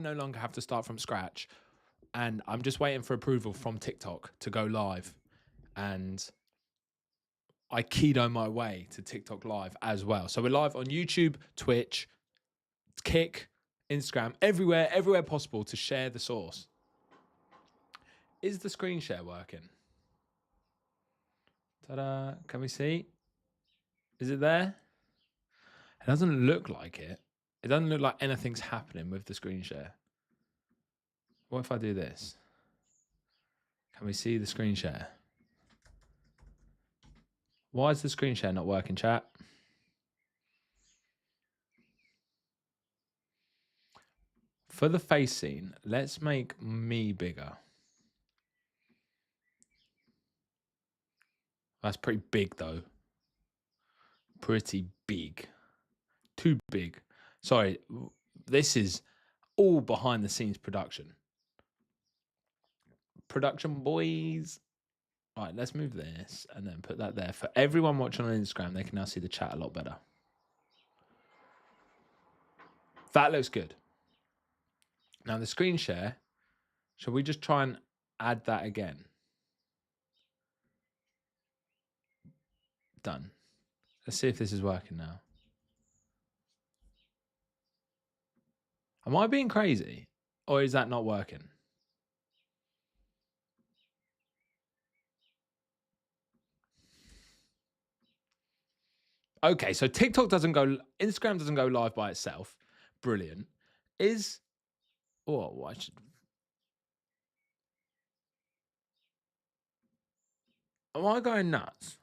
no longer have to start from scratch, and I'm just waiting for approval from TikTok to go live, and I keyed on my way to TikTok live as well. So we're live on YouTube, Twitch, Kick, Instagram, everywhere possible to share the source. Is the screen share working? Ta-da! Can we see? Is it there? It doesn't look like it. It doesn't look like anything's happening with the screen share. What if I do this? Can we see the screen share? Why is the screen share not working, chat? For the face scene, let's make me bigger. That's pretty big, though. Pretty big. Too big. Sorry, this is all behind the scenes production. Production boys. All right, let's move this and then put that there. For everyone watching on Instagram, they can now see the chat a lot better. That looks good. Now the screen share, shall we just try and add that again? Done. Let's see if this is working now. Am I being crazy? Or is that not working? Okay, so TikTok doesn't go, Instagram doesn't go live by itself. Brilliant. I should. Am I going nuts?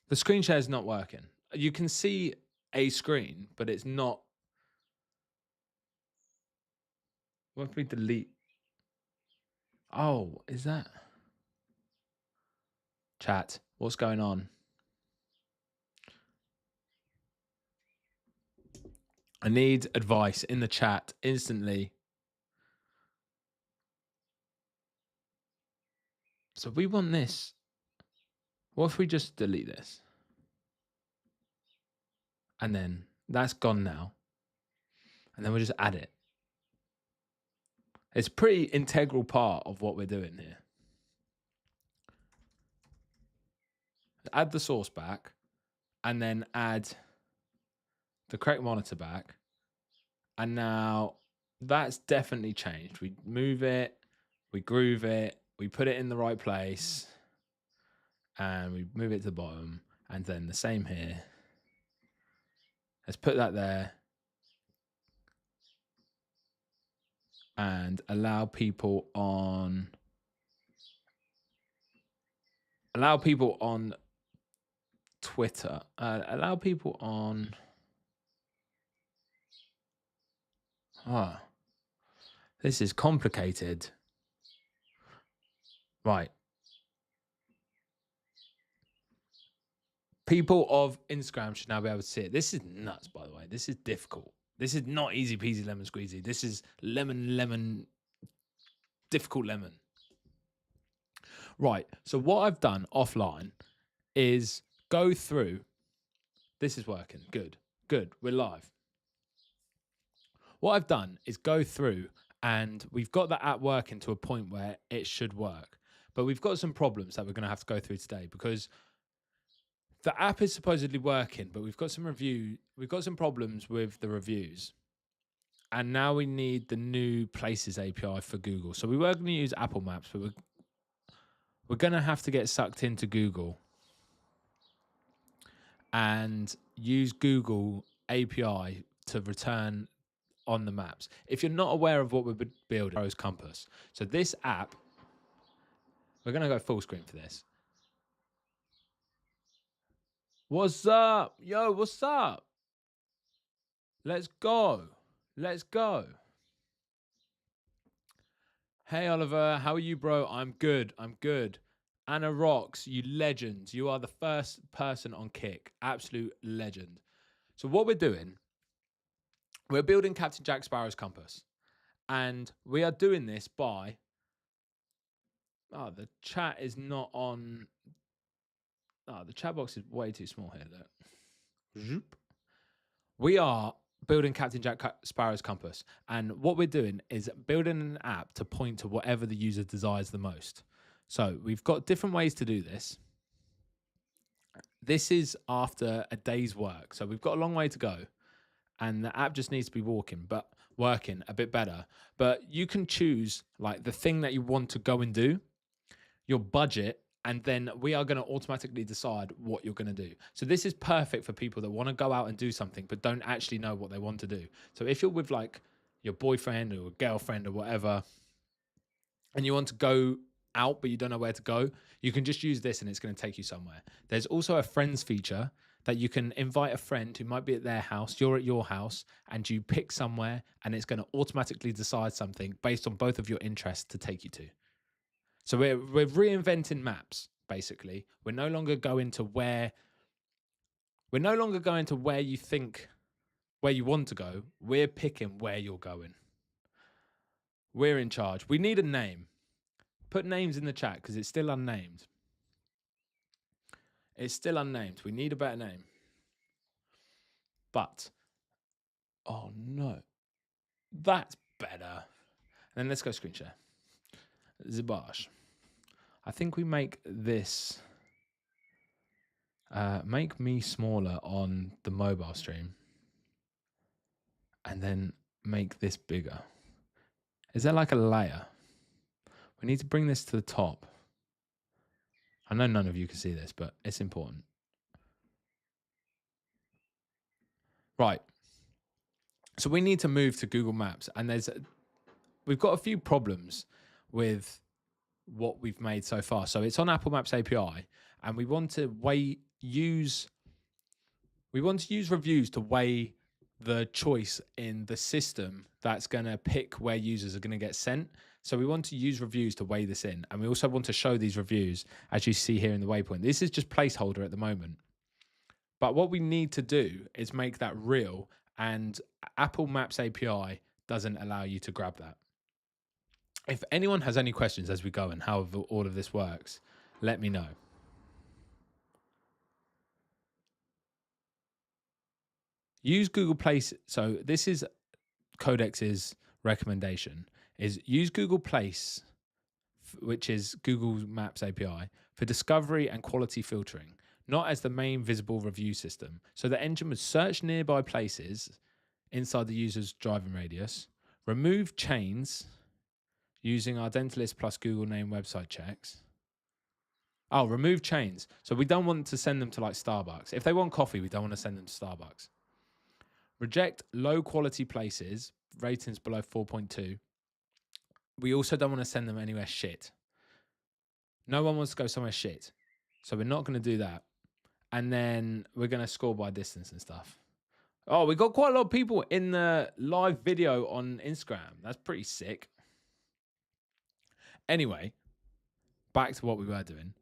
The screen share is not working. You can see a screen, but it's not. What if we delete? Oh, is that? Chat, what's going on? I need advice in the chat instantly. So we want this. What if we just delete this? And then that's gone now. And then we'll just add it. It's a pretty integral part of what we're doing here. Add the source back and then add the correct monitor back. And now that's definitely changed. We move it, we groove it, we put it in the right place, and we move it to the bottom. And then the same here. Let's put that there. And allow people on Twitter. Allow people on. This is complicated. Right. People of Instagram should now be able to see it. This is nuts, by the way. This is difficult. This is not easy peasy lemon squeezy. This is lemon, difficult lemon. Right. So what I've done offline is go through. This is working. Good. We're live. What I've done is go through, and we've got the app working to a point where it should work. But we've got some problems that we're going to have to go through today, because the app is supposedly working, but we've got some problems with the reviews. And now we need the new Places API for Google. So we were going to use Apple Maps, but we're going to have to get sucked into Google and use Google API to return on the maps. If you're not aware of what we're building, Rose Compass. So this app, we're going to go full screen for this. What's up? Yo, what's up? Let's go. Hey, Oliver. How are you, bro? I'm good. Anna rocks. You legends. You are the first person on Kick. Absolute legend. So what we're doing, we're building Captain Jack Sparrow's compass. And we are doing this by... Oh, the chat is not on... Oh, the chat box is way too small here. Look. We are building Captain Jack Sparrow's compass, and what we're doing is building an app to point to whatever the user desires the most. So we've got different ways to do this. This is after a day's work, so we've got a long way to go, and the app just needs to be working a bit better. But you can choose like the thing that you want to go and do, your budget, and then we are going to automatically decide what you're going to do. So this is perfect for people that want to go out and do something but don't actually know what they want to do. So if you're with like your boyfriend or girlfriend or whatever, and you want to go out but you don't know where to go, you can just use this and it's going to take you somewhere. There's also a friends feature that you can invite a friend who might be at their house, you're at your house, and you pick somewhere and it's going to automatically decide something based on both of your interests to take you to. So we're reinventing maps, basically. We're no longer going to where you think where you want to go. We're picking where you're going. We're in charge. We need a name. Put names in the chat because it's still unnamed. It's still unnamed. We need a better name. But oh no. That's better. And then let's go screen share. Zibash. I think we make this make me smaller on the mobile stream and then make this bigger. Is there like a layer? We need to bring this to the top. I know none of you can see this, but it's important. Right. So we need to move to Google Maps, and we've got a few problems with what we've made so far. So it's on Apple Maps API, and we want to use reviews to weigh the choice in the system that's going to pick where users are going to get sent. So we want to use reviews to weigh this in. And we also want to show these reviews, as you see here in the waypoint. This is just placeholder at the moment. But what we need to do is make that real. And Apple Maps API doesn't allow you to grab that. If anyone has any questions as we go and how all of this works, let me know. Use Google Place. So this is Codex's recommendation, is use Google Place, which is Google Maps API, for discovery and quality filtering, not as the main visible review system. So the engine would search nearby places inside the user's driving radius, remove chains using Ardentalist plus Google name website checks. Oh, remove chains. So we don't want to send them to like Starbucks. If they want coffee, we don't want to send them to Starbucks. Reject low quality places, ratings below 4.2. We also don't want to send them anywhere shit. No one wants to go somewhere shit. So we're not going to do that. And then we're going to score by distance and stuff. Oh, we got quite a lot of people in the live video on Instagram. That's pretty sick. Anyway, back to what we were doing.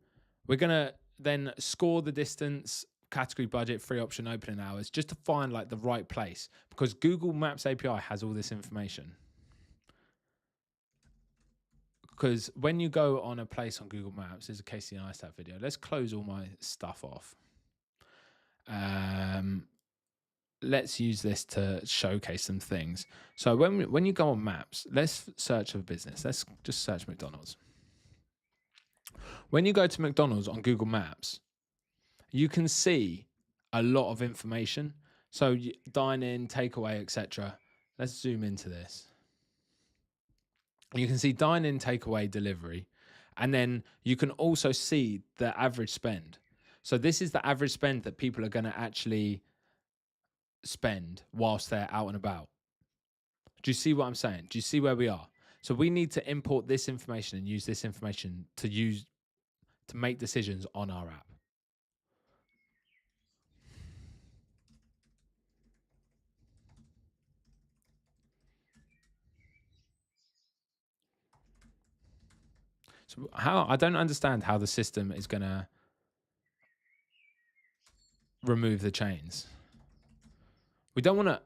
We're going to then score the distance, category, budget, free option, opening hours, just to find like the right place, because Google Maps API has all this information. Because when you go on a place on Google Maps, there's a Casey Neistat video. Let's close all my stuff off. Let's use this to showcase some things. So when you go on Maps, let's search for business. Let's just search McDonald's. When you go to McDonald's on Google Maps, you can see a lot of information. So dine in, takeaway, etc. Let's zoom into this. You can see dine in, takeaway, delivery. And then you can also see the average spend. So this is the average spend that people are going to actually spend whilst they're out and about. Do you see what I'm saying? Do you see where we are? So we need to import this information and use this information to make decisions on our app. So I don't understand how the system is going to remove the chains. We don't want to.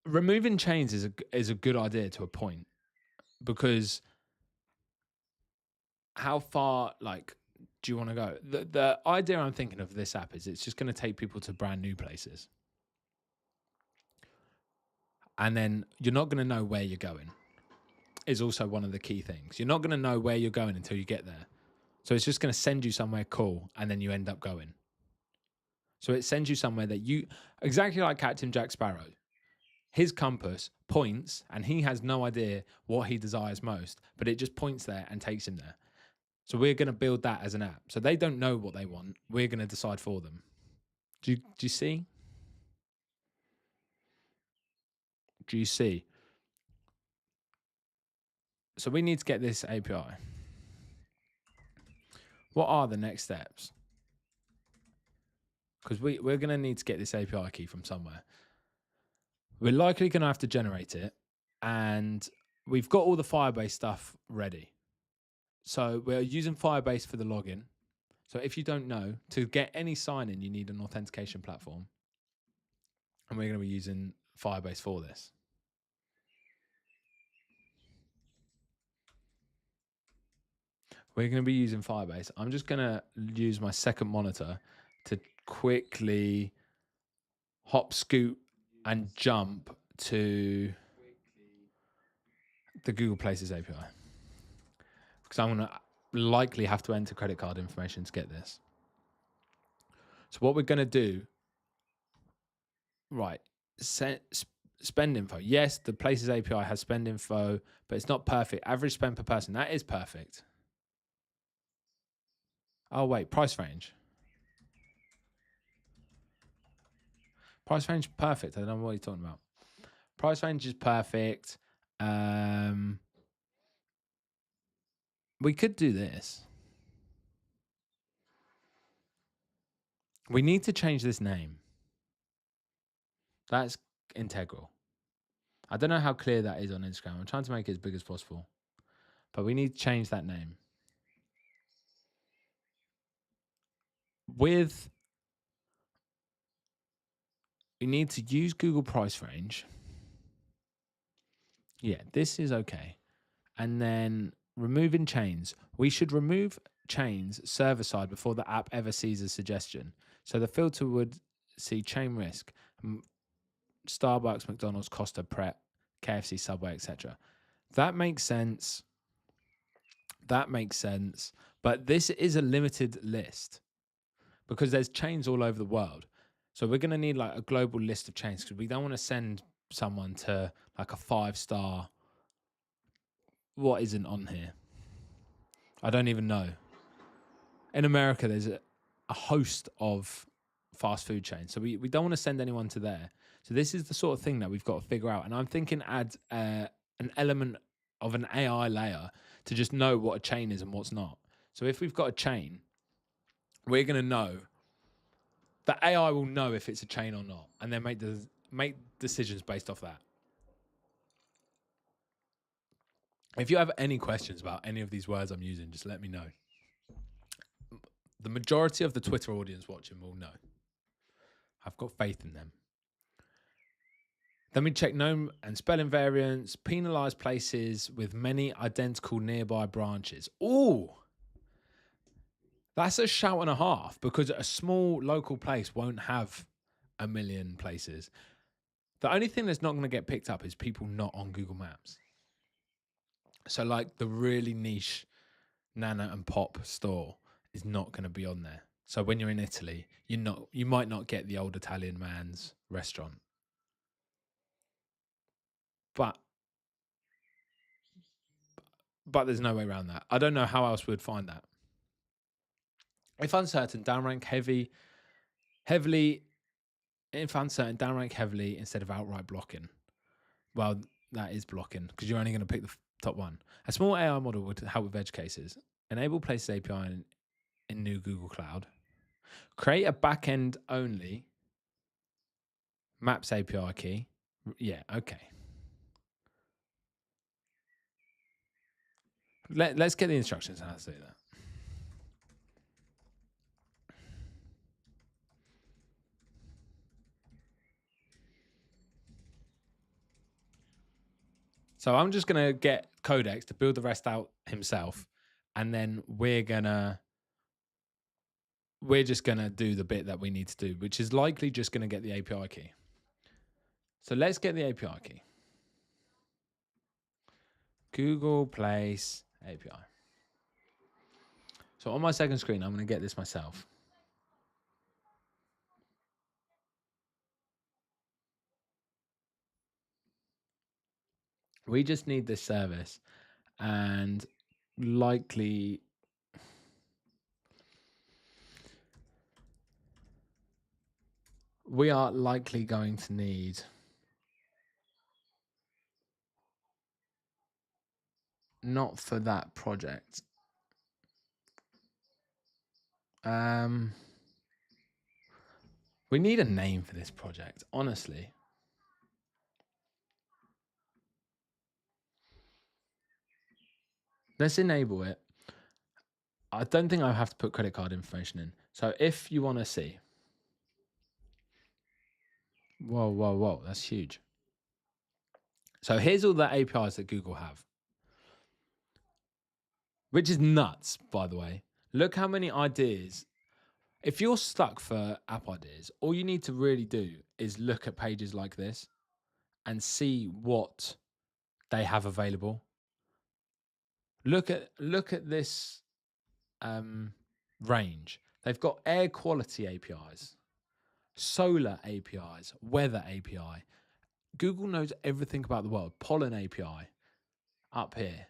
Removing chains is a good idea to a point, because how far do you want to go? The idea I'm thinking of this app is it's just going to take people to brand new places. And then you're not going to know where you're going, is also one of the key things. You're not going to know where you're going until you get there. So it's just going to send you somewhere cool, and then you end up going. So it sends you somewhere that you, exactly like Captain Jack Sparrow, his compass points and he has no idea what he desires most, but it just points there and takes him there. So we're going to build that as an app. So they don't know what they want. We're going to decide for them. Do you see? Do you see? So we need to get this API. What are the next steps? Because we're going to need to get this API key from somewhere. We're likely going to have to generate it. And we've got all the Firebase stuff ready. So we're using Firebase for the login. So if you don't know, to get any sign-in, you need an authentication platform. And we're going to be using Firebase for this. We're going to be using Firebase. I'm just going to use my second monitor to quickly hop, scoot, and jump to the Google Places API. Because I'm going to likely have to enter credit card information to get this. So what we're going to do, right, spend info. Yes, the Places API has spend info, but it's not perfect. Average spend per person, that is perfect. Oh, wait, price range. Price range perfect. I don't know what you're talking about. Price range is perfect. We could do this. We need to change this name. That's integral. I don't know how clear that is on Instagram. I'm trying to make it as big as possible. But we need to change that name. You need to use Google Price Range. Yeah, this is okay. And then removing chains. We should remove chains server side before the app ever sees a suggestion. So the filter would see chain risk, Starbucks, McDonald's, Costa, Pret, KFC, Subway, etc. That makes sense. But this is a limited list because there's chains all over the world. So we're going to need like a global list of chains because we don't want to send someone to like a 5-star. What isn't on here? I don't even know. In America, there's a host of fast food chains. So we don't want to send anyone to there. So this is the sort of thing that we've got to figure out. And I'm thinking add an element of an AI layer to just know what a chain is and what's not. So if we've got a chain, we're going to know. The AI will know if it's a chain or not, and then make decisions based off that. If you have any questions about any of these words I'm using, just let me know. The majority of the Twitter audience watching will know. I've got faith in them. Then we check name and spelling variants, penalize places with many identical nearby branches. Ooh, that's a shout and a half because a small local place won't have a million places. The only thing that's not going to get picked up is people not on Google Maps. So like the really niche Nana and Pop store is not going to be on there. So when you're in Italy, you might not get the old Italian man's restaurant. But there's no way around that. I don't know how else we'd find that. If uncertain, downrank heavily. If uncertain, downrank heavily instead of outright blocking. Well, that is blocking because you're only going to pick the top one. A small AI model would help with edge cases. Enable Places API in new Google Cloud. Create a backend only Maps API key. Yeah, okay. Let's get the instructions on how to do that. So I'm just going to get Codex to build the rest out himself. And then we're just going to do the bit that we need to do, which is likely just going to get the API key. So let's get the API key. Google Place API. So on my second screen, I'm going to get this myself. We just need this service, and likely we are likely going to need not for that project. We need a name for this project, honestly. Let's enable it. I don't think I have to put credit card information in. So if you want to see, whoa, that's huge. So here's all the APIs that Google have, which is nuts, by the way. Look how many ideas. If you're stuck for app ideas, all you need to really do is look at pages like this and see what they have available. Look at this range. They've got air quality APIs, solar APIs, weather API. Google knows everything about the world. Pollen API up here.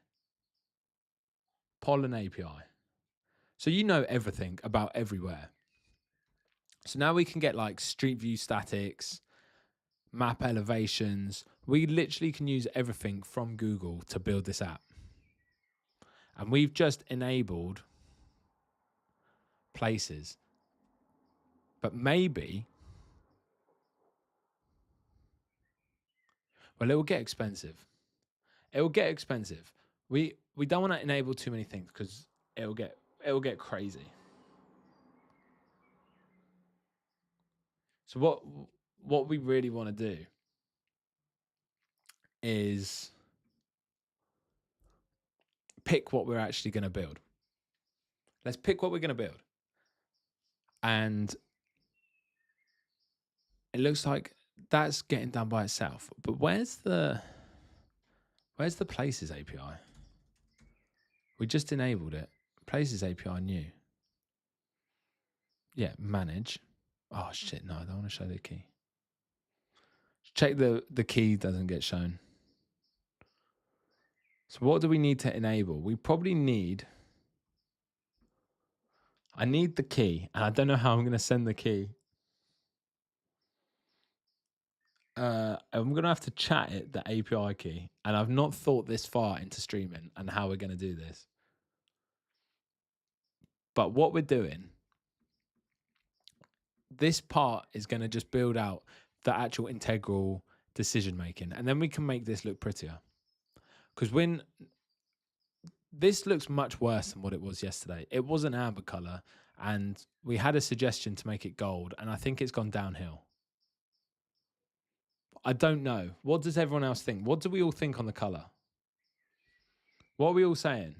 Pollen API. So you know everything about everywhere. So now we can get like street view statics, map elevations. We literally can use everything from Google to build this app. And we've just enabled places. But maybe, well, it will get expensive. It will get expensive. We don't want to enable too many things because it will get crazy. So what we really want to do is pick what we're actually going to build. Let's pick what we're going to build. And it looks like that's getting done by itself. But where's the Places API? We just enabled it. Places API new. Yeah, manage. Oh shit, no, I don't want to show the key. Check the key doesn't get shown. So what do we need to enable? We probably need, I need the key, and I don't know how I'm going to send the key. I'm going to have to chat it, the API key, and I've not thought this far into streaming and how we're going to do this. But what we're doing, this part is going to just build out the actual integral decision making, and then we can make this look prettier. Because when this looks much worse than what it was yesterday. It was an amber color, and we had a suggestion to make it gold, and I think it's gone downhill. I don't know. What does everyone else think? What do we all think on the color? What are we all saying?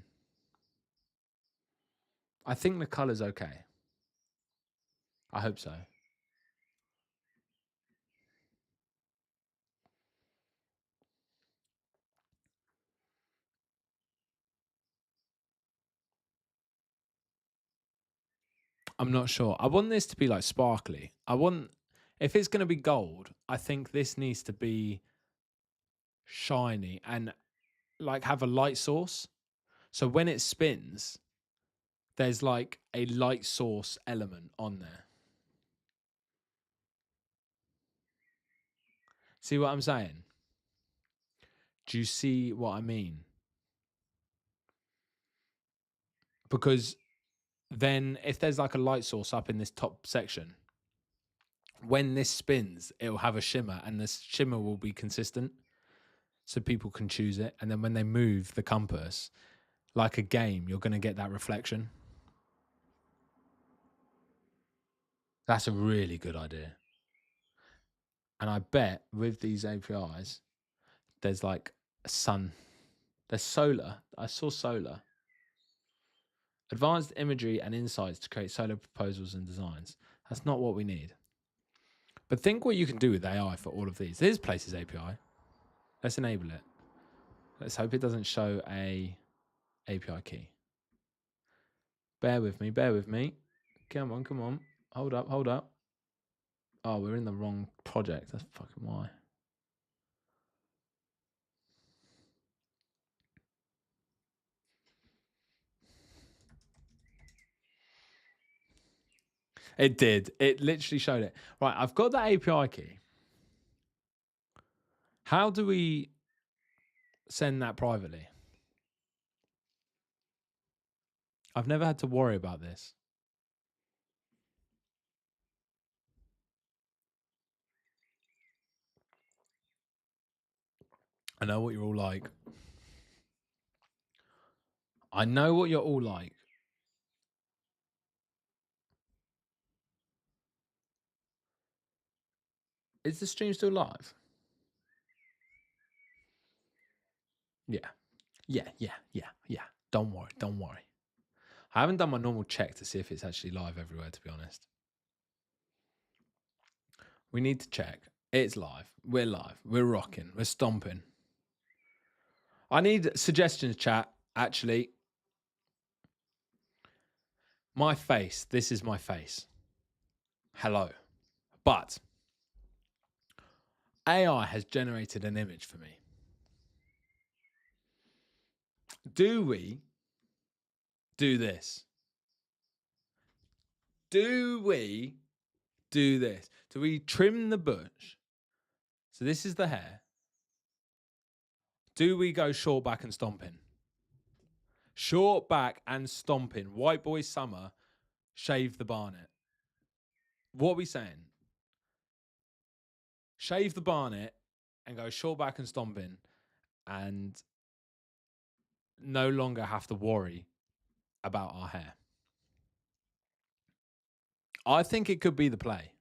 I think the color's okay. I hope so. I'm not sure. I want this to be like sparkly. If it's going to be gold, I think this needs to be shiny and like have a light source. So when it spins, there's like a light source element on there. See what I'm saying? Do you see what I mean? Because then if there's like a light source up in this top section, when this spins, it'll have a shimmer, and this shimmer will be consistent so people can choose it. And then when they move the compass, like a game, you're going to get that reflection. That's a really good idea. And I bet with these APIs, there's like a sun. There's solar. I saw solar. Advanced imagery and insights to create solar proposals and designs. That's not what we need. But think what you can do with AI for all of these. There's Places API. Let's enable it. Let's hope it doesn't show a API key. Bear with me, bear with me. Come on, come on. Hold up, hold up. Oh, we're in the wrong project. That's fucking why. It did. It literally showed it. Right, I've got that API key. How do we send that privately? I've never had to worry about this. I know what you're all like. I know what you're all like. Is the stream still live? Yeah. Yeah. Don't worry, don't worry. I haven't done my normal check to see if it's actually live everywhere, to be honest. We need to check. It's live. We're live. We're rocking. We're stomping. I need suggestions, chat, actually. My face. This is my face. Hello. But AI has generated an image for me. Do we do this? Do we do this? Do we trim the bush? So this is the hair. Do we go short back and stomping? Short back and stomping. White boy summer, shave the barnet. What are we saying? Shave the barnet and go short back and stomping and no longer have to worry about our hair. I think it could be the play.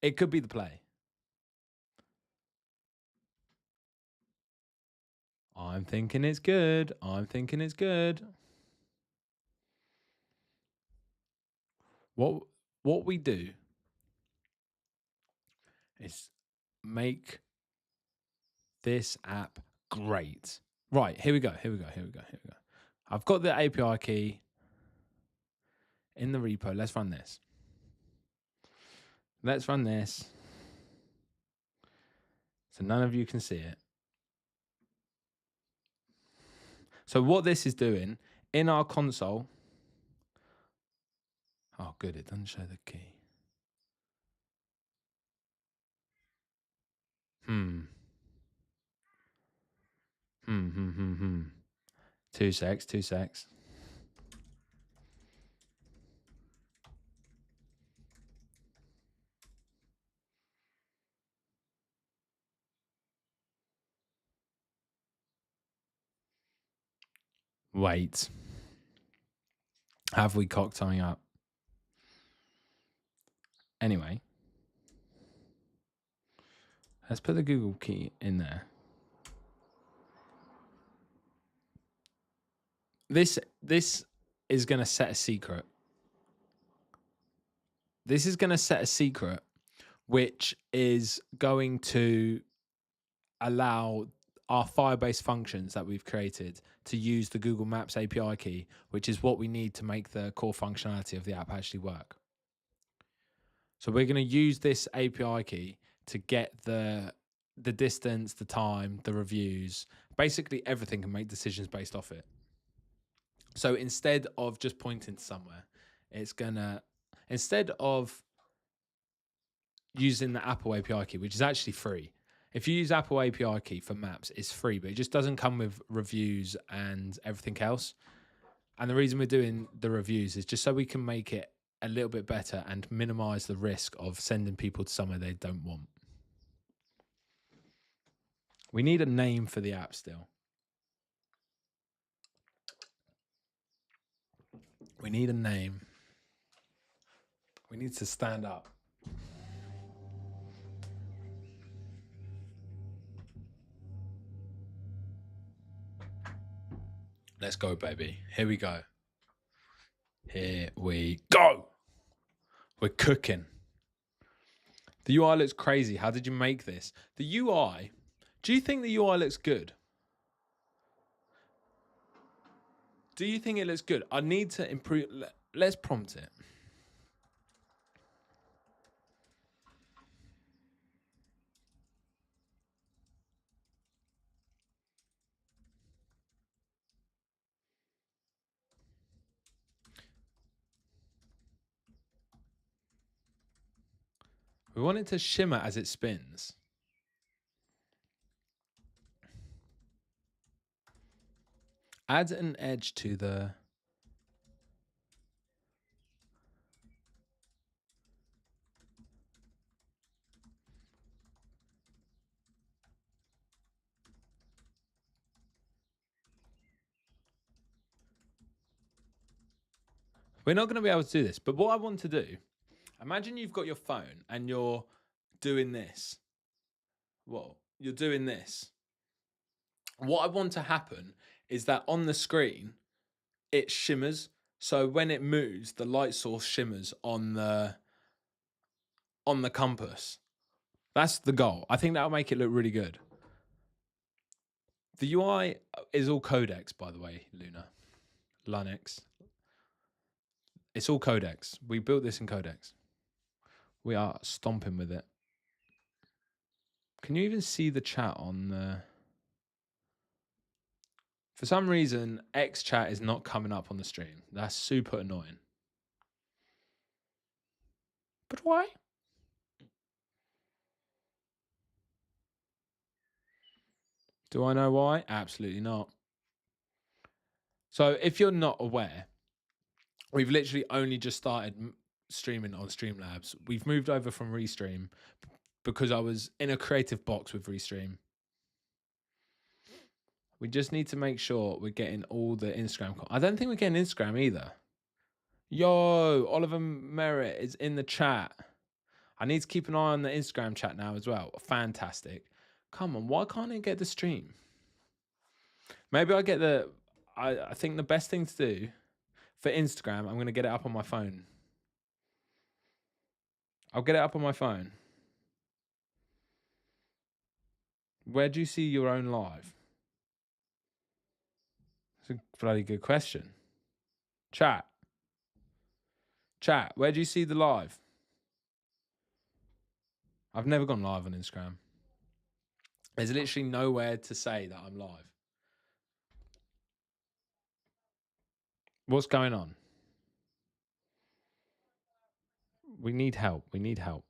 It could be the play. I'm thinking it's good. I'm thinking it's good. What we do is make this app great. Right, here we go. I've got the API key in the repo. Let's run this. So none of you can see it. So what this is doing in our console. Oh, good. It doesn't show the key. 2 secs. Wait. Have we cocked something up? Anyway. Let's put the Google key in there. This is going to set a secret. This is going to set a secret, which is going to allow our Firebase functions that we've created to use the Google Maps API key, which is what we need to make the core functionality of the app actually work. So we're going to use this API key to get the distance, the time, the reviews, basically everything, and make decisions based off it. So instead of just pointing to somewhere, it's gonna, instead of using the Apple API key, which is actually free. If you use Apple API key for maps, it's free, but it just doesn't come with reviews and everything else. And the reason we're doing the reviews is just so we can make it a little bit better and minimize the risk of sending people to somewhere they don't want. We need a name for the app still. We need a name. We need to stand up. Let's go, baby. Here we go. Here we go. We're cooking. The UI looks crazy. How did you make this? The UI, do you think the UI looks good? Do you think it looks good? I need to improve. Let's prompt it. We want it to shimmer as it spins. Add an edge to the... We're not going to be able to do this, but what I want to do, imagine you've got your phone and you're doing this. Well, you're doing this. What I want to happen is that on the screen, it shimmers. So when it moves, the light source shimmers on the compass. That's the goal. I think that'll make it look really good. The UI is all Codex, by the way, Luna. Linux. It's all Codex. We built this in Codex. We are stomping with it. Can you even see the chat on the... For some reason, X chat is not coming up on the stream. That's super annoying. But why? Do I know why? Absolutely not. So if you're not aware, we've literally only just started streaming on Streamlabs. We've moved over from Restream because I was in a creative box with Restream. We just need to make sure we're getting all the Instagram. I don't think we're getting Instagram either. Yo, Oliver Merritt is in the chat. I need to keep an eye on the Instagram chat now as well. Fantastic. Come on, why can't I get the stream? Maybe I get the... I think the best thing to do for Instagram, I'm going to get it up on my phone. I'll get it up on my phone. Where do you see your own live? It's a bloody good question. Chat, where do you see the live? I've never gone live on Instagram. There's literally nowhere to say that I'm live. What's going on? We need help. We need help.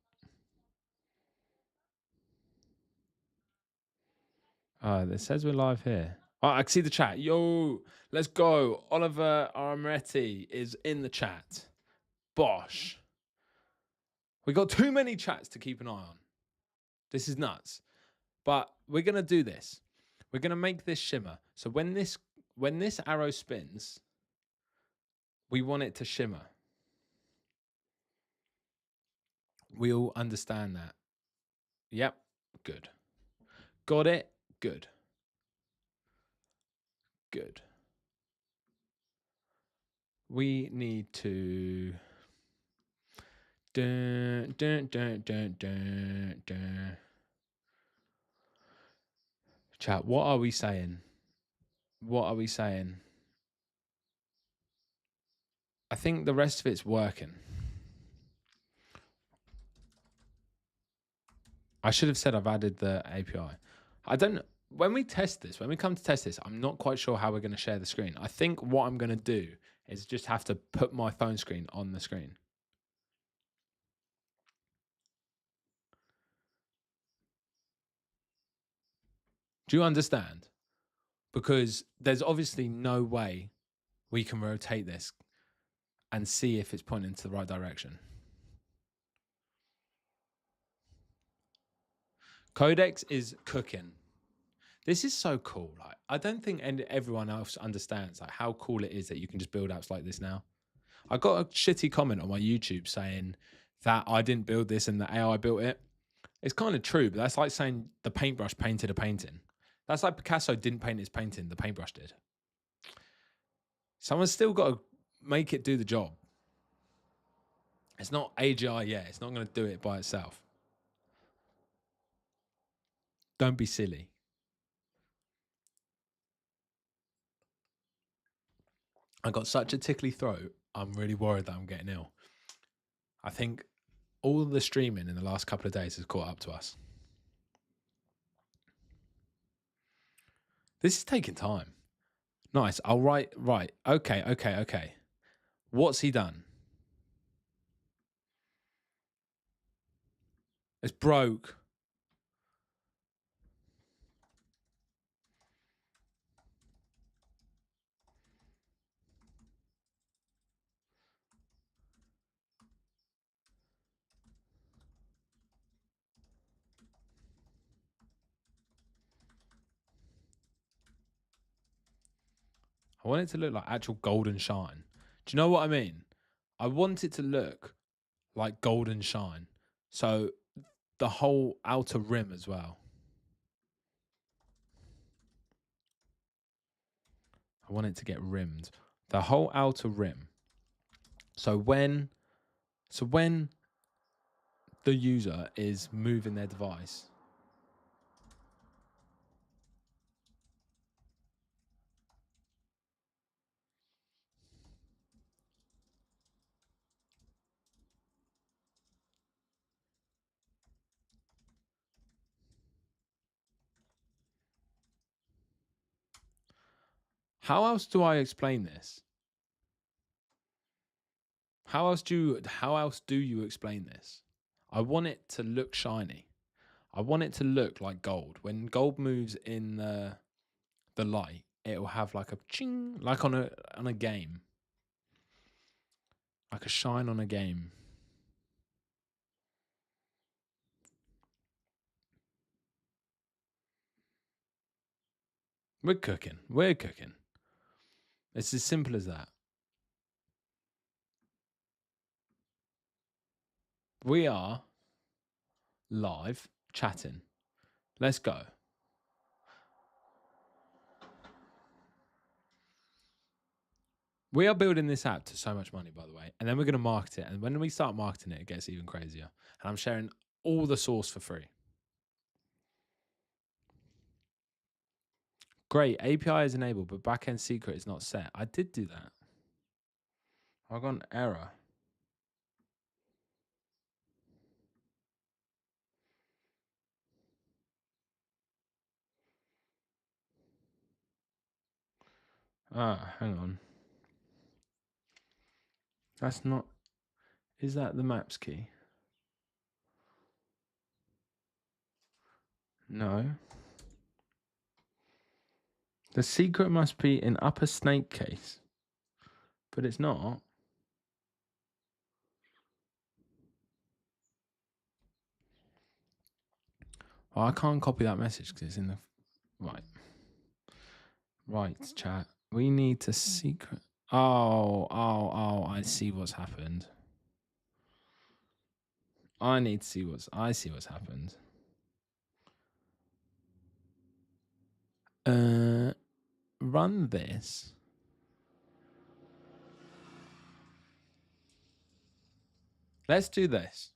It says we're live here. Oh, I can see the chat. Yo, let's go. Oliver Armetti is in the chat. Bosh. We got too many chats to keep an eye on. This is nuts. But we're going to do this. We're going to make this shimmer. So when this arrow spins, we want it to shimmer. We all understand that. Yep. Good. Got it? Good. Good. We need to... Dun, dun, dun, dun, dun, dun. Chat, what are we saying? What are we saying? I think the rest of it's working. I should have said I've added the API. I don't... When we test this, when we come to test this, I'm not quite sure how we're going to share the screen. I think what I'm going to do is just have to put my phone screen on the screen. Do you understand? Because there's obviously no way we can rotate this and see if it's pointing to the right direction. Codex is cooking. This is so cool. Like, I don't think everyone else understands like how cool it is that you can just build apps like this now. I got a shitty comment on my YouTube saying that I didn't build this and the AI built it. It's kind of true, but that's like saying the paintbrush painted a painting. That's like Picasso didn't paint his painting, the paintbrush did. Someone's still got to make it do the job. It's not AGI yet. It's not going to do it by itself. Don't be silly. I got such a tickly throat. I'm really worried that I'm getting ill. I think all the streaming in the last couple of days has caught up to us. This is taking time. Nice. I'll write. Right. Okay. What's he done? It's broke. I want it to look like actual golden shine. Do you know what I mean? I want it to look like golden shine. So the whole outer rim as well. I want it to get rimmed. The whole outer rim. So when the user is moving their device, how else do I explain this? How else do you explain this? I want it to look shiny. I want it to look like gold. When gold moves in the light, it will have like a ching, like on a game, like a shine on a game. We're cooking. We're cooking. It's as simple as that. We are live chatting. Let's go. We are building this app to so much money, by the way, and then we're going to market it. And when we start marketing it, it gets even crazier. And I'm sharing all the source for free. Great. API is enabled, but backend secret is not set. I did do that. I got an error. Hang on. That's not. Is that the maps key? No. The secret must be in upper snake case, but it's not. Well, I can't copy that message because it's in the right. Right, chat. We need to secret. Oh! I see what's happened. I see what's happened. Run this. Let's do this.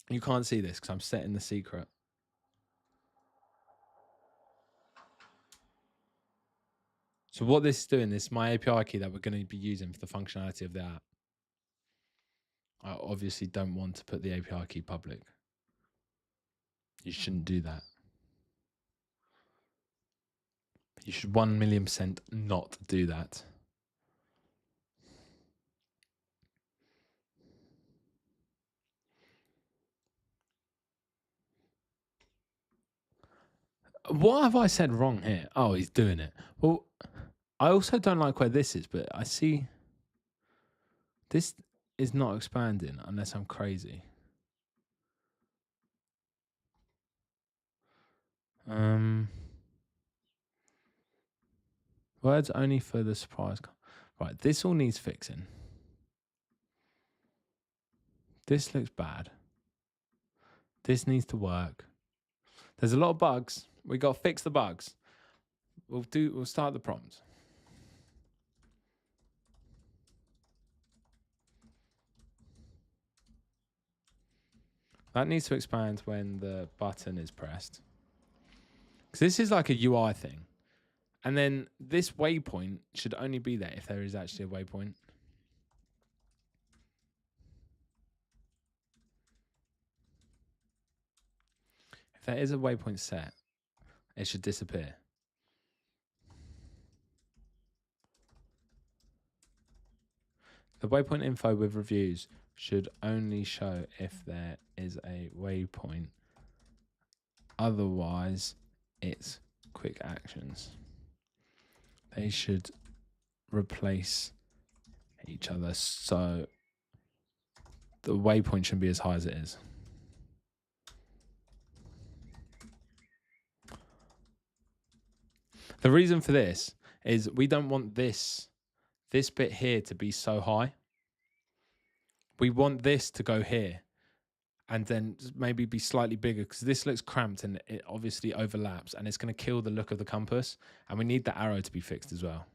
You can't see this because I'm setting the secret. So what this is doing, this is my API key that we're going to be using for the functionality of the app. I obviously don't want to put the API key public. You shouldn't do that. You should 1,000,000% not do that. What have I said wrong here? Oh, he's doing it. Well, I also don't like where this is, but I see this is not expanding unless I'm crazy. Words only for the surprise. Right, this all needs fixing. This looks bad. This needs to work. There's a lot of bugs. We got to fix the bugs. We'll start the prompt. That needs to expand when the button is pressed. Because this is like a UI thing. And then this waypoint should only be there if there is actually a waypoint. If there is a waypoint set, it should disappear. The waypoint info with reviews should only show if there is a waypoint. Otherwise, it's quick actions. They should replace each other, so the waypoint shouldn't be as high as it is. The reason for this is we don't want this bit here to be so high. We want this to go here and then maybe be slightly bigger, because this looks cramped and it obviously overlaps and it's going to kill the look of the compass, and we need the arrow to be fixed as well.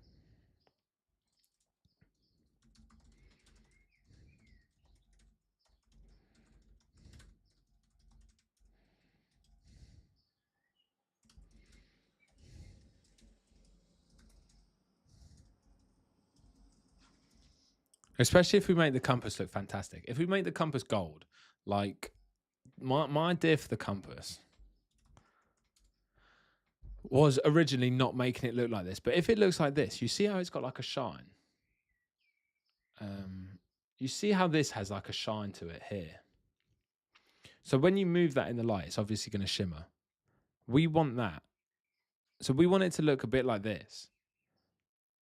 Especially if we make the compass look fantastic. If we make the compass gold, like my idea for the compass was originally not making it look like this, but if it looks like this, you see how it's got like a shine. You see how this has like a shine to it here. So when you move that in the light, it's obviously going to shimmer. We want that. So we want it to look a bit like this.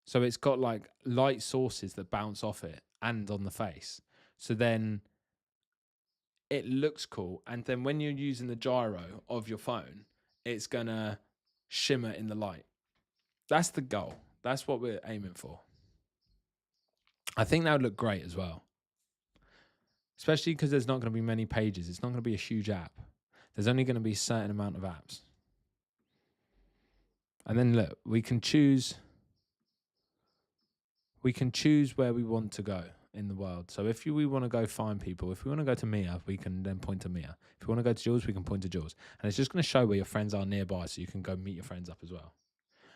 So it's got like light sources that bounce off it and on the face. So then it looks cool. And then when you're using the gyro of your phone, it's going to shimmer in the light. That's the goal. That's what we're aiming for. I think that would look great as well. Especially because there's not going to be many pages. It's not going to be a huge app. There's only going to be a certain amount of apps. And then look, we can choose where we want to go in the world. So if we want to go find people, if we want to go to Mia, we can then point to Mia. If we want to go to Jules, we can point to Jules. And it's just going to show where your friends are nearby, so you can go meet your friends up as well,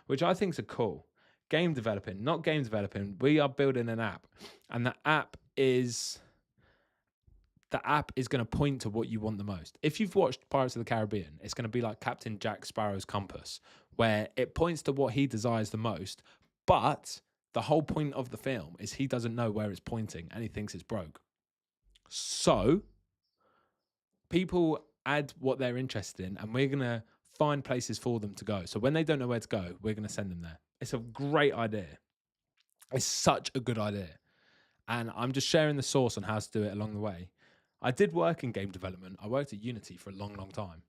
which I think is cool. Game developing, not game developing. We are building an app, and the app is going to point to what you want the most. If you've watched Pirates of the Caribbean, it's going to be like Captain Jack Sparrow's compass, where it points to what he desires the most, but the whole point of the film is he doesn't know where it's pointing and he thinks it's broke. So people add what they're interested in, and we're going to find places for them to go. So when they don't know where to go, we're going to send them there. It's a great idea. It's such a good idea. And I'm just sharing the source on how to do it along the way. I did work in game development. I worked at Unity for a long, long time.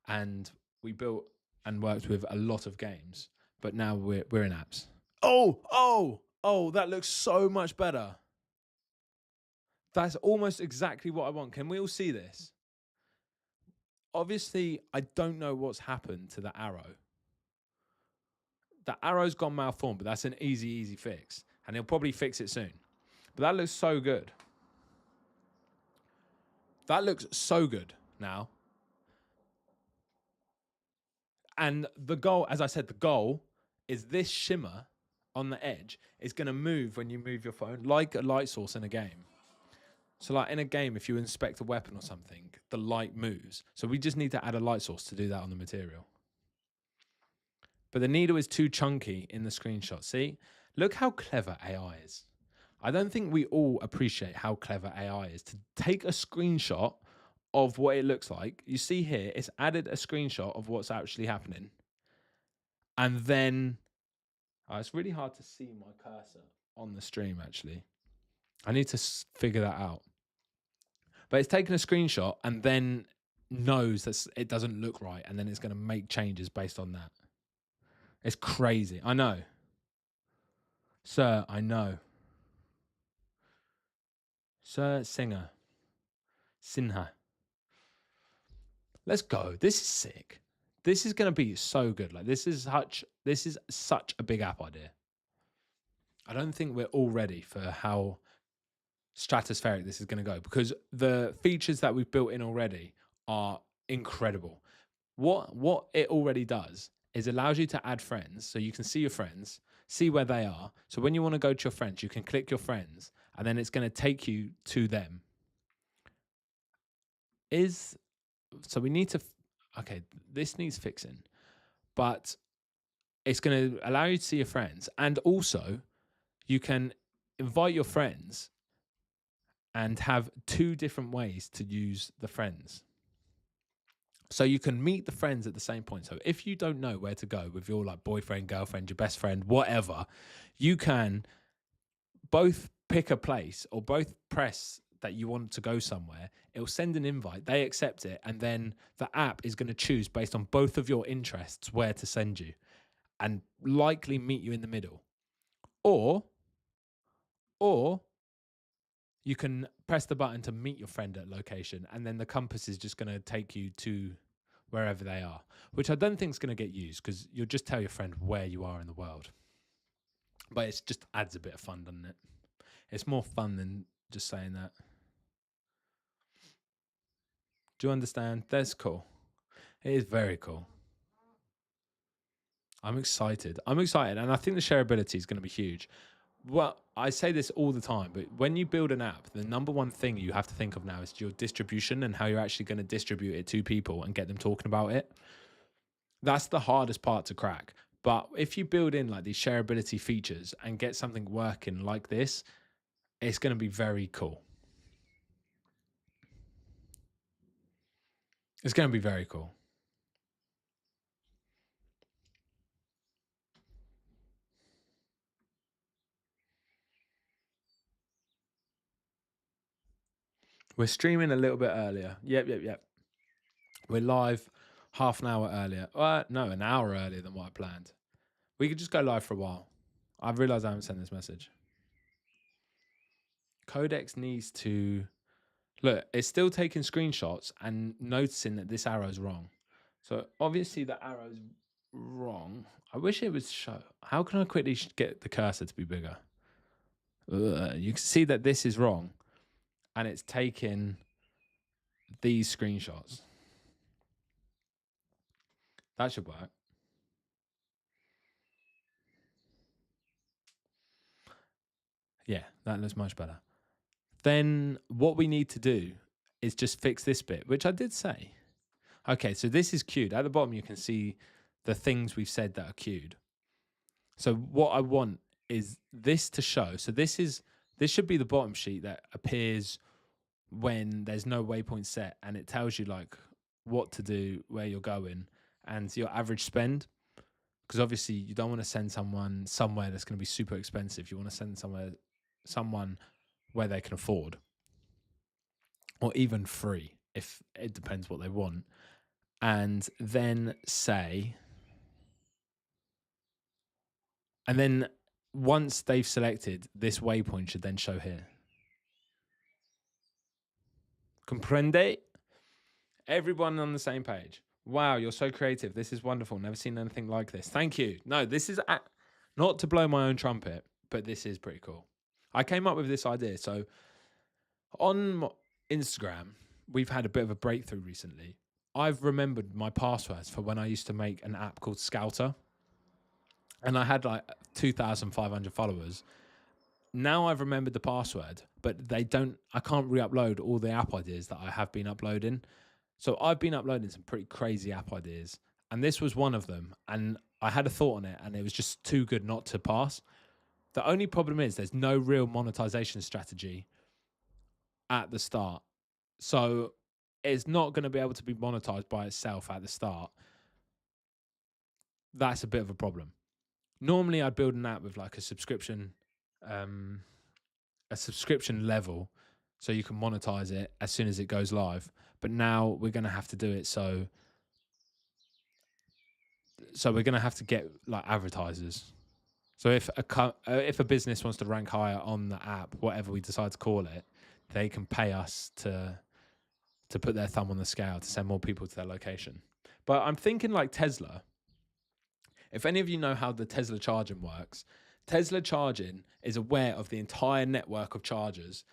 And we built and worked with a lot of games. But now we're in apps. Oh, that looks so much better. That's almost exactly what I want. Can we all see this? Obviously, I don't know what's happened to the arrow. The arrow's gone malformed, but that's an easy fix. And he'll probably fix it soon. But that looks so good. That looks so good now. And the goal, as I said, the goal is this shimmer on the edge is going to move when you move your phone, like a light source in a game. So like in a game, if you inspect a weapon or something, the light moves. So we just need to add a light source to do that on the material. But the needle is too chunky in the screenshot. See, look how clever AI is. I don't think we all appreciate how clever AI is to take a screenshot of what it looks like. You see here, it's added a screenshot of what's actually happening. And then, it's really hard to see my cursor on the stream, actually. I need to figure that out. But it's taken a screenshot and then knows that it doesn't look right. And then it's going to make changes based on that. It's crazy. I know. Sir, I know. Sir Sinha. Let's go. This is sick. This is going to be so good. Like this is such a big app idea. I don't think we're all ready for how stratospheric this is going to go, because the features that we've built in already are incredible. What it already does is allows you to add friends, so you can see your friends, see where they are. So when you want to go to your friends, you can click your friends, and then it's going to take you to them. Is so we need to. Okay, this needs fixing, but it's going to allow you to see your friends, and also you can invite your friends and have two different ways to use the friends. So you can meet the friends at the same point. So if you don't know where to go with your like boyfriend, girlfriend, your best friend, whatever, you can both pick a place or both press that you want to go somewhere. It'll send an invite, they accept it, and then the app is going to choose based on both of your interests where to send you and likely meet you in the middle. Or you can press the button to meet your friend at location, and then the compass is just going to take you to wherever they are, which I don't think is going to get used because you'll just tell your friend where you are in the world. But it just adds a bit of fun, doesn't it? It's more fun than just saying that. Do you understand? That's cool. It is very cool. I'm excited. And I think the shareability is going to be huge. Well, I say this all the time, but when you build an app, the number one thing you have to think of now is your distribution and how you're actually going to distribute it to people and get them talking about it. That's the hardest part to crack. But if you build in like these shareability features and get something working like this, it's going to be very cool. It's going to be very cool. We're streaming a little bit earlier. Yep. We're live half an hour earlier. No, an hour earlier than what I planned. We could just go live for a while. I've realized I haven't sent this message. Codex needs to look, it's still taking screenshots and noticing that this arrow is wrong. So obviously the arrow's wrong. I wish it would show. How can I quickly get the cursor to be bigger? You can see that this is wrong and it's taking these screenshots. That should work. Yeah, that looks much better. Then what we need to do is just fix this bit, which I did say. Okay, so this is queued. At the bottom, you can see the things we've said that are queued. So what I want is this to show. So this should be the bottom sheet that appears when there's no waypoint set, and it tells you like what to do, where you're going, and your average spend. Because obviously you don't want to send someone somewhere that's going to be super expensive. You want to send someone where they can afford, or even free, if it depends what they want. And then once they've selected, this waypoint should then show here. Comprende? Everyone on the same page. Wow, you're so creative. This is wonderful. Never seen anything like this. Thank you. No, this is not to blow my own trumpet, but this is pretty cool. I came up with this idea. So on Instagram, we've had a bit of a breakthrough recently. I've remembered my passwords for when I used to make an app called Scouter. And I had like 2,500 followers. Now I've remembered the password, but I can't re-upload all the app ideas that I have been uploading. So I've been uploading some pretty crazy app ideas, and this was one of them. And I had a thought on it, and it was just too good not to pass. The only problem is there's no real monetization strategy at the start. So it's not going to be able to be monetized by itself at the start. That's a bit of a problem. Normally I'd build an app with like a subscription level so you can monetize it as soon as it goes live. But now we're going to have to do it so we're going to have to get like advertisers. So if a business wants to rank higher on the app, whatever we decide to call it, they can pay us to put their thumb on the scale to send more people to their location. But I'm thinking like Tesla. If any of you know how the Tesla charging works, Tesla charging is aware of the entire network of chargers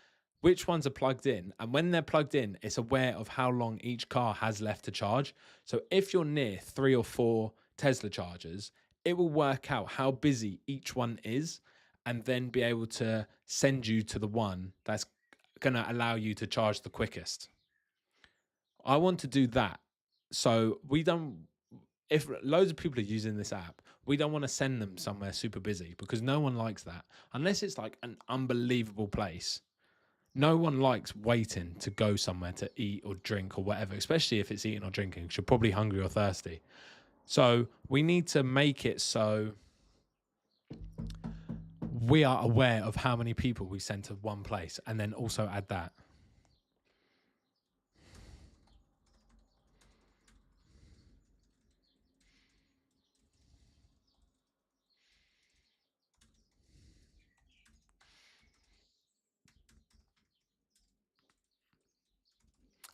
which ones are plugged in. And when they're plugged in, it's aware of how long each car has left to charge. So if you're near 3 or 4 Tesla chargers, it will work out how busy each one is and then be able to send you to the one that's going to allow you to charge the quickest. I want to do that. So we don't, if loads of people are using this app, we don't want to send them somewhere super busy because no one likes that. Unless it's like an unbelievable place. No one likes waiting to go somewhere to eat or drink or whatever, especially if it's eating or drinking, because you're probably hungry or thirsty. So we need to make it so we are aware of how many people we send to one place and then also add that.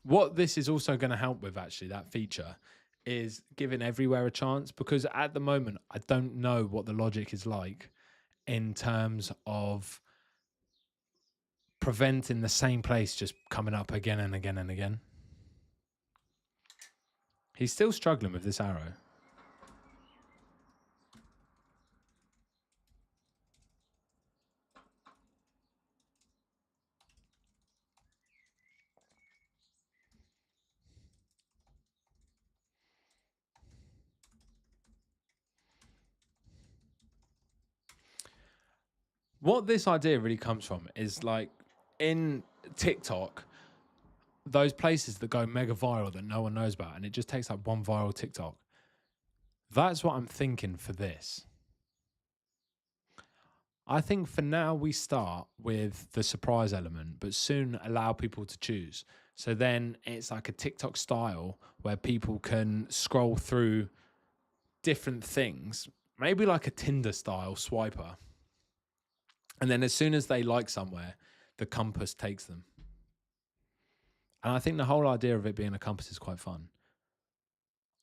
What this is also going to help with, actually, that feature, is giving everywhere a chance, because at the moment, I don't know what the logic is like in terms of preventing the same place just coming up again and again and again. He's still struggling with this arrow. What this idea really comes from is like in TikTok, those places that go mega viral that no one knows about, and it just takes like one viral TikTok. That's what I'm thinking for this. I think for now we start with the surprise element, but soon allow people to choose. So then it's like a TikTok style where people can scroll through different things, maybe like a Tinder style swiper. And then as soon as they like somewhere, the compass takes them. And I think the whole idea of it being a compass is quite fun.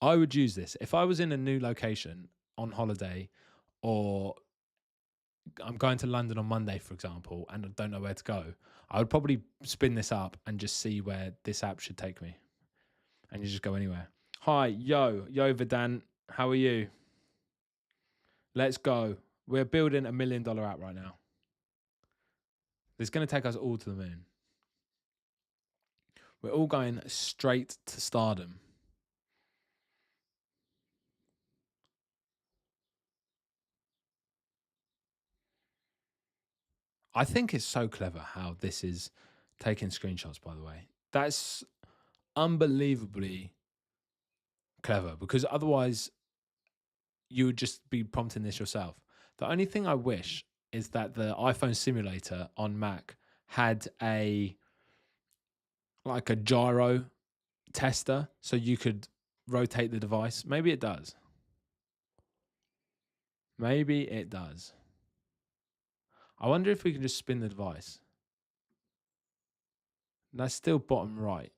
I would use this if I was in a new location on holiday, or I'm going to London on Monday, for example, and I don't know where to go. I would probably spin this up and just see where this app should take me. And you just go anywhere. Hi, yo, Vedant. How are you? Let's go. We're building $1 million app right now. It's going to take us all to the moon. We're all going straight to stardom. I think it's so clever how this is taking screenshots, by the way. That's unbelievably clever, because otherwise you would just be prompting this yourself. The only thing I wish is that the iPhone simulator on Mac had a gyro tester so you could rotate the device. Maybe it does. Maybe it does. I wonder if we can just spin the device. That's still bottom right.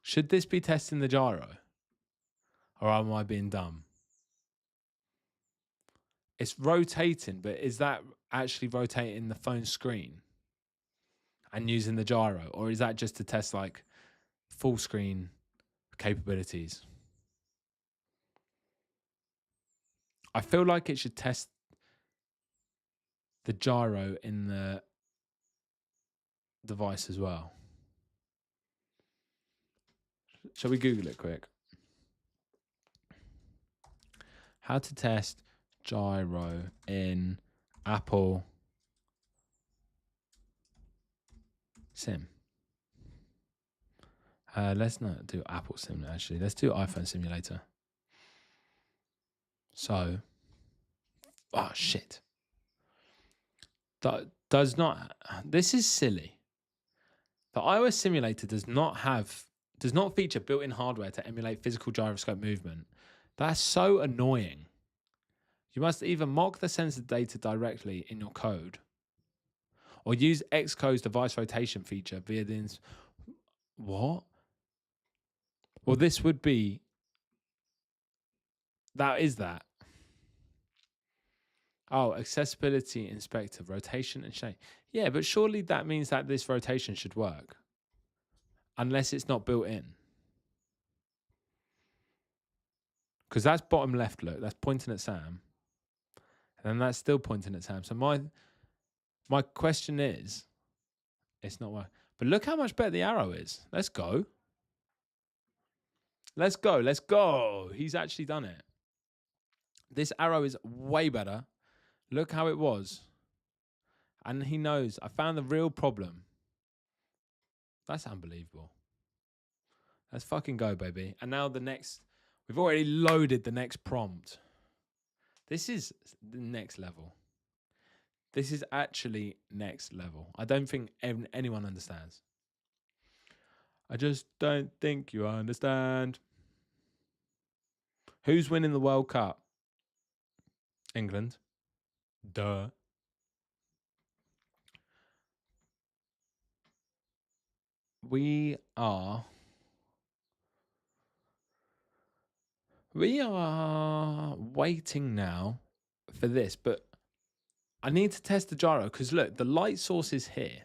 Should this be testing the gyro? Or am I being dumb? It's rotating, but is that actually rotating the phone screen and using the gyro? Or is that just to test like full screen capabilities? I feel like it should test the gyro in the device as well. Shall we Google it quick? How to test gyro in Apple Sim. Let's not do Apple Sim, actually. Let's do iPhone Simulator. So, oh shit. That does not, this is silly. The iOS simulator does not feature built-in hardware to emulate physical gyroscope movement. That's so annoying. You must either mock the sensor data directly in your code or use Xcode's device rotation feature via the what? Well, this would be that. Oh, accessibility inspector, rotation and shape. Yeah, but surely that means that this rotation should work, unless it's not built in. Because that's bottom left, look, that's pointing at Sam. And then that's still pointing at Sam. So my question is, it's not working. But look how much better the arrow is. Let's go. Let's go. Let's go. He's actually done it. This arrow is way better. Look how it was. And he knows. I found the real problem. That's unbelievable. Let's fucking go, baby. And now the next. We've already loaded the next prompt. This is the next level. This is actually next level. I don't think anyone understands. I just don't think you understand. Who's winning the World Cup? England. Duh. We are waiting now for this, but I need to test the gyro because look, the light source is here.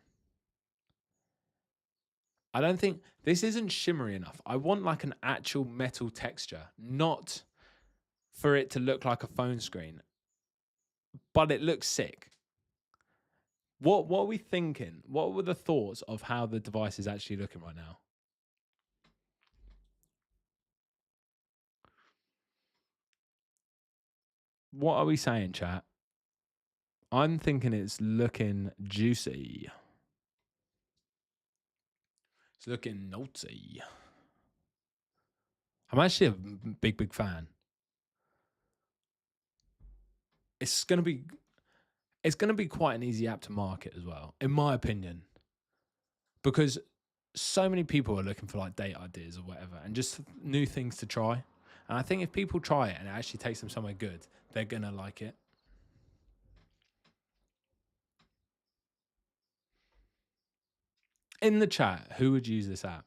I don't think this isn't shimmery enough. I want like an actual metal texture, not for it to look like a phone screen, but it looks sick. What are we thinking? What were the thoughts of how the device is actually looking right now? What are we saying, chat? I'm thinking it's looking juicy. It's looking naughty. I'm actually a big fan. It's gonna be quite an easy app to market as well, in my opinion, because so many people are looking for like date ideas or whatever, and just new things to try. And I think if people try it and it actually takes them somewhere good, they're gonna like it. In the chat, who would use this app?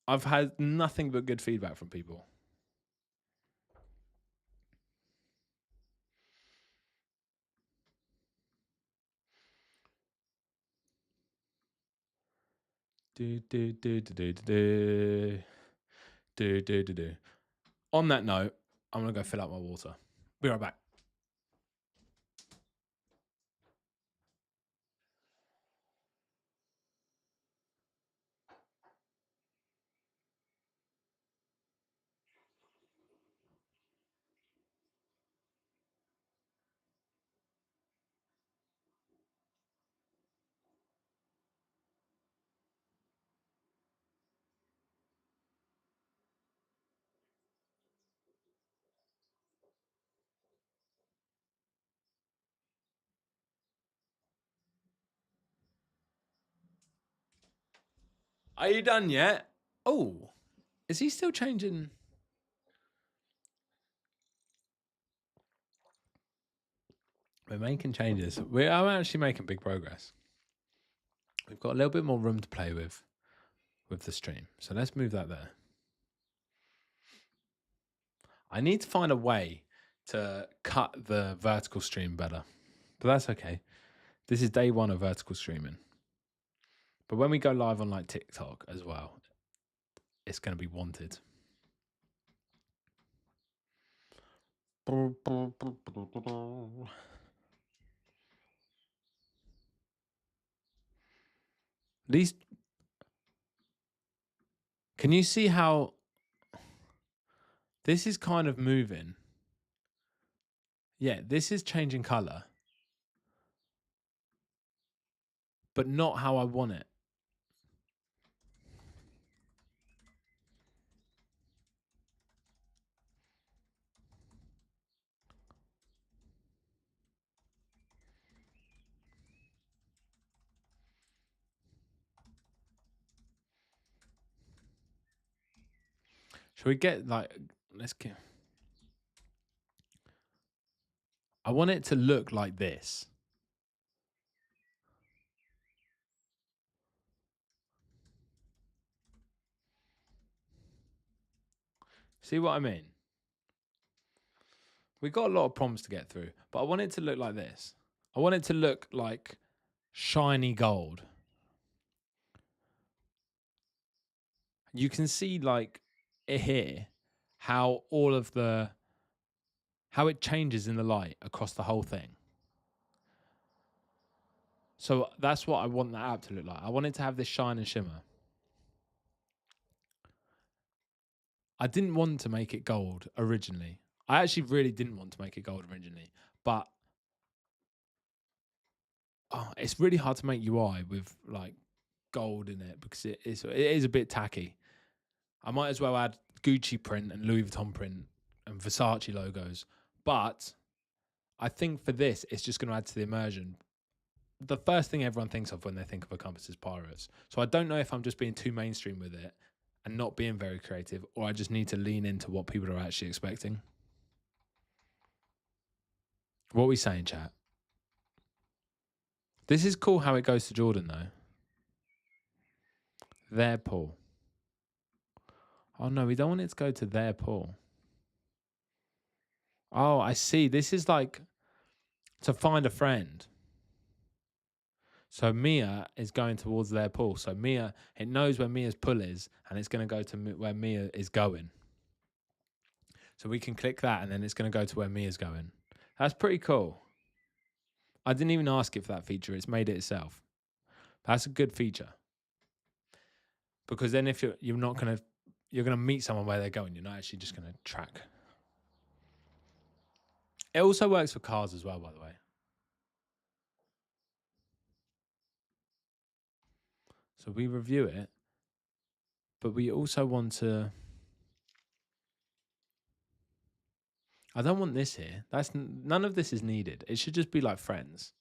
I've had nothing but good feedback from people. On that note, I'm gonna go fill up my water. Be right back. Are you done yet? Oh, is he still changing? We're making changes. I'm actually making big progress. We've got a little bit more room to play with the stream. So let's move that there. I need to find a way to cut the vertical stream better, but that's okay. This is day one of vertical streaming. But when we go live on like TikTok as well, it's going to be wanted. These, can you see how this is kind of moving? Yeah, this is changing color, but not how I want it. Should we get like, let's get, I want it to look like this. See what I mean? We got a lot of prompts to get through, but I want it to look like this. I want it to look like shiny gold. You can see like here how all of the how it changes in the light across the whole thing. So that's what I want that app to look like. I want it to have this shine and shimmer. I didn't want to make it gold originally. I actually really didn't want to make it gold originally, but it's really hard to make UI with like gold in it because it is a bit tacky. I might as well add Gucci print and Louis Vuitton print and Versace logos, but I think for this, it's just going to add to the immersion. The first thing everyone thinks of when they think of a compass is pirates. So I don't know if I'm just being too mainstream with it and not being very creative, or I just need to lean into what people are actually expecting. What are we saying, chat? This is cool how it goes to Jordan, though. Their pool. Oh, no, we don't want it to go to their pool. Oh, I see. This is like to find a friend. So Mia is going towards their pool. So Mia, it knows where Mia's pool is, and it's going to go to where Mia is going. So we can click that, and then it's going to go to where Mia's going. That's pretty cool. I didn't even ask it for that feature. It's made it itself. That's a good feature. Because then if you're not going to, you're going to meet someone where they're going. You're not actually just going to track. It also works for cars as well, by the way. So we review it, but we also want to. I don't want this here. None of this is needed. It should just be like friends.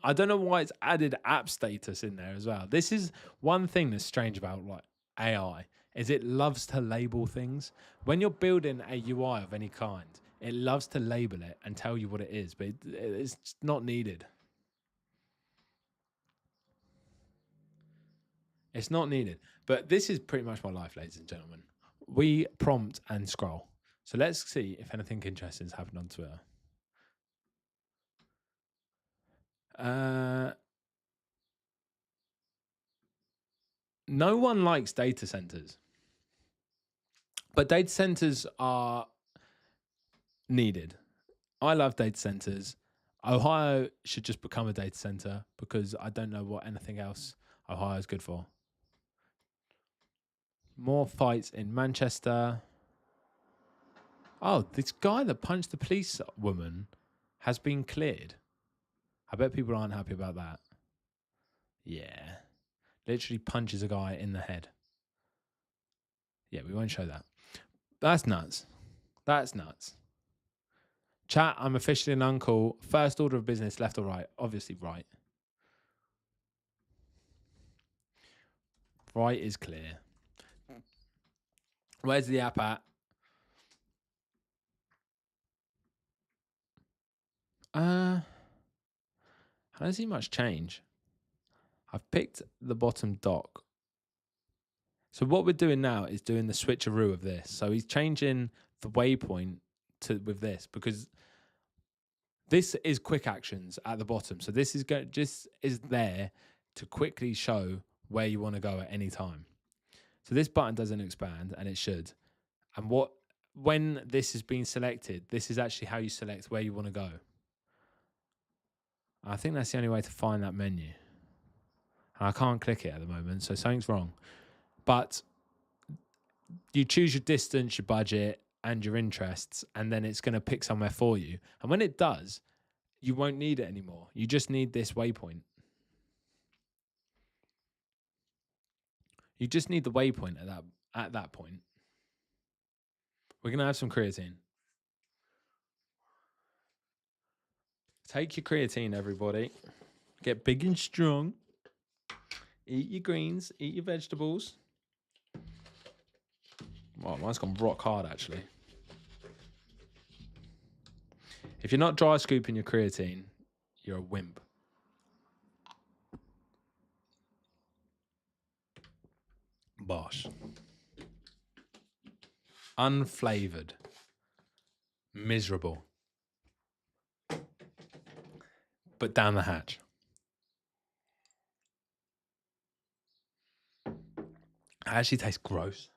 I don't know why it's added app status in there as well. This is one thing that's strange about like AI is it loves to label things. When you're building a UI of any kind, it loves to label it and tell you what it is, but it's not needed. It's not needed. But this is pretty much my life, ladies and gentlemen. We prompt and scroll. So let's see if anything interesting has happened on Twitter. No one likes data centers, but data centers are needed. I love data centers. Ohio should just become a data center because I don't know what anything else Ohio is good for. More fights in Manchester. Oh, this guy that punched the police woman has been cleared. I bet people aren't happy about that. Yeah. Literally punches a guy in the head. Yeah, we won't show that. That's nuts. That's nuts. Chat, I'm officially an uncle. First order of business, left or right? Obviously, right. Right is clear. Where's the app at? I don't see much change. I've picked the bottom dock. So what we're doing now is doing the switcheroo of this. So he's changing the waypoint with this because this is quick actions at the bottom. So this is just is there to quickly show where you want to go at any time. So this button doesn't expand, and it should. And when this has been selected, this is actually how you select where you want to go. I think that's the only way to find that menu. And I can't click it at the moment, so something's wrong. But you choose your distance, your budget, and your interests, and then it's going to pick somewhere for you. And when it does, you won't need it anymore. You just need this waypoint. You just need the waypoint at that point. We're going to have some creatine. Take your creatine, everybody. Get big and strong. Eat your greens. Eat your vegetables. Well, mine's gone rock hard, actually. If you're not dry scooping your creatine, you're a wimp. Bosh. Unflavored. Miserable. But down the hatch. It actually tastes gross.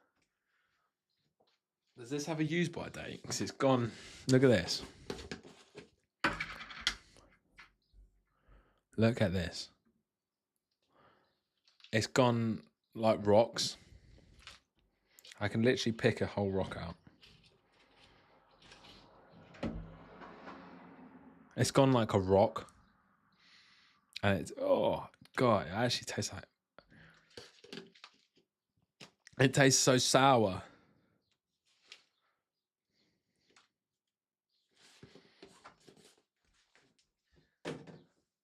Does this have a use by date? Because it's gone. Look at this. Look at this. It's gone like rocks. I can literally pick a whole rock out. It's gone like a rock. And it's, oh, God, it actually tastes like. It tastes so sour.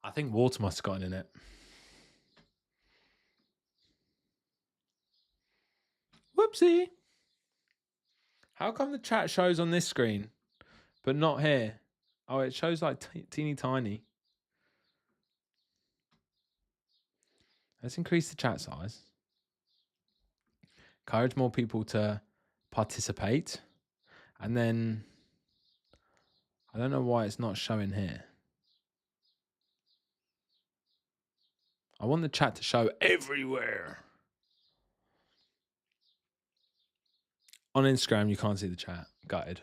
I think water must have gotten in it. Whoopsie. How come the chat shows on this screen, but not here? Oh, it shows like teeny tiny. Let's increase the chat size. Encourage more people to participate. And then, I don't know why it's not showing here. I want the chat to show everywhere. On Instagram, you can't see the chat. Gutted.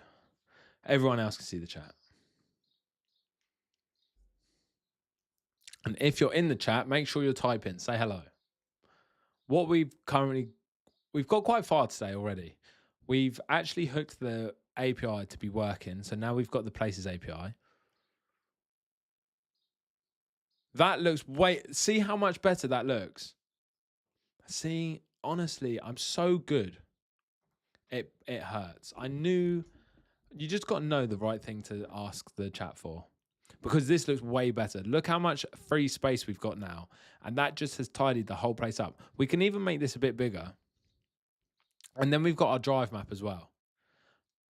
Everyone else can see the chat. And if you're in the chat, make sure you're typing. Say hello. What we've got quite far today already. We've actually hooked the API to be working. So now we've got the Places API. That looks see how much better that looks. See, honestly, I'm so good. It hurts. I knew you just got to know the right thing to ask the chat for. Because this looks way better. Look how much free space we've got now. And that just has tidied the whole place up. We can even make this a bit bigger. And then we've got our drive map as well.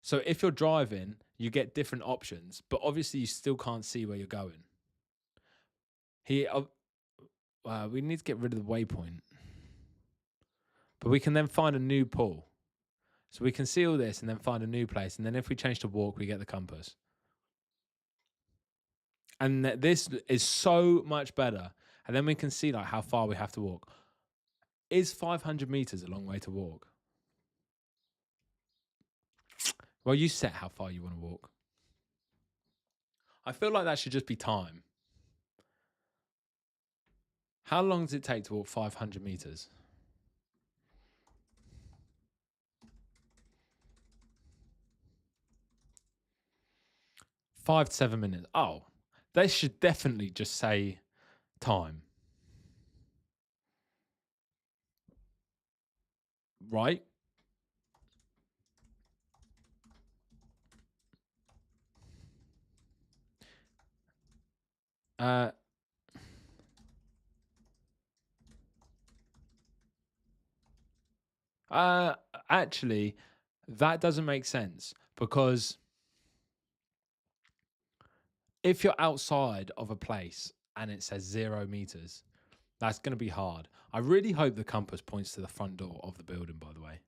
So if you're driving, you get different options. But obviously, you still can't see where you're going. Here, we need to get rid of the waypoint. But we can then find a new pool. So we can see all this and then find a new place. And then if we change to walk, we get the compass. And this is so much better. And then we can see like how far we have to walk. Is 500 meters a long way to walk? Well, you set how far you want to walk. I feel like that should just be time. How long does it take to walk 500 meters? 5 to 7 minutes. Oh, they should definitely just say time. Right? Actually, that doesn't make sense because if you're outside of a place and it says 0 meters, that's going to be hard. I really hope the compass points to the front door of the building, by the way.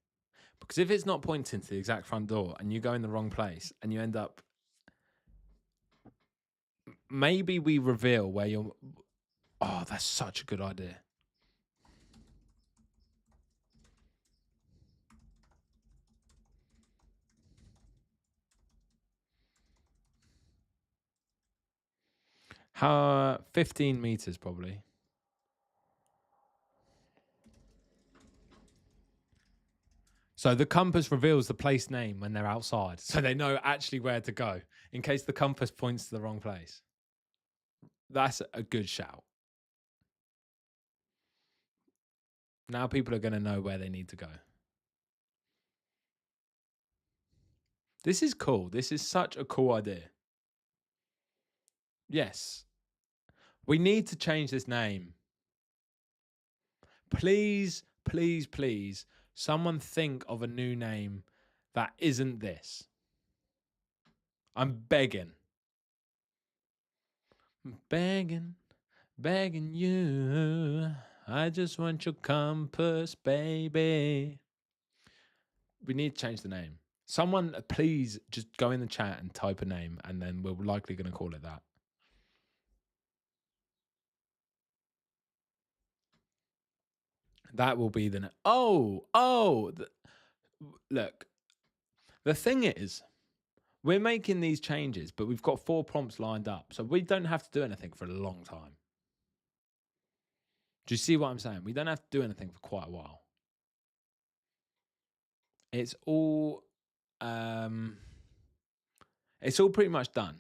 Because if it's not pointing to the exact front door and you go in the wrong place and you end up... Maybe we reveal where you're... Oh, that's such a good idea. How 15 meters probably. So the compass reveals the place name when they're outside, so they know actually where to go in case the compass points to the wrong place. That's a good shout. Now people are going to know where they need to go. This is cool. This is such a cool idea. Yes. We need to change this name. Please, please, please, someone think of a new name that isn't this. I'm begging. Begging, begging you. I just want your compass, baby. We need to change the name. Someone, please just go in the chat and type a name, and then we're likely going to call it that. That will be the. Look, the thing is, we're making these changes, but we've got 4 prompts lined up, so we don't have to do anything for a long time. Do you see what I'm saying? We don't have to do anything for quite a while. It's all pretty much done.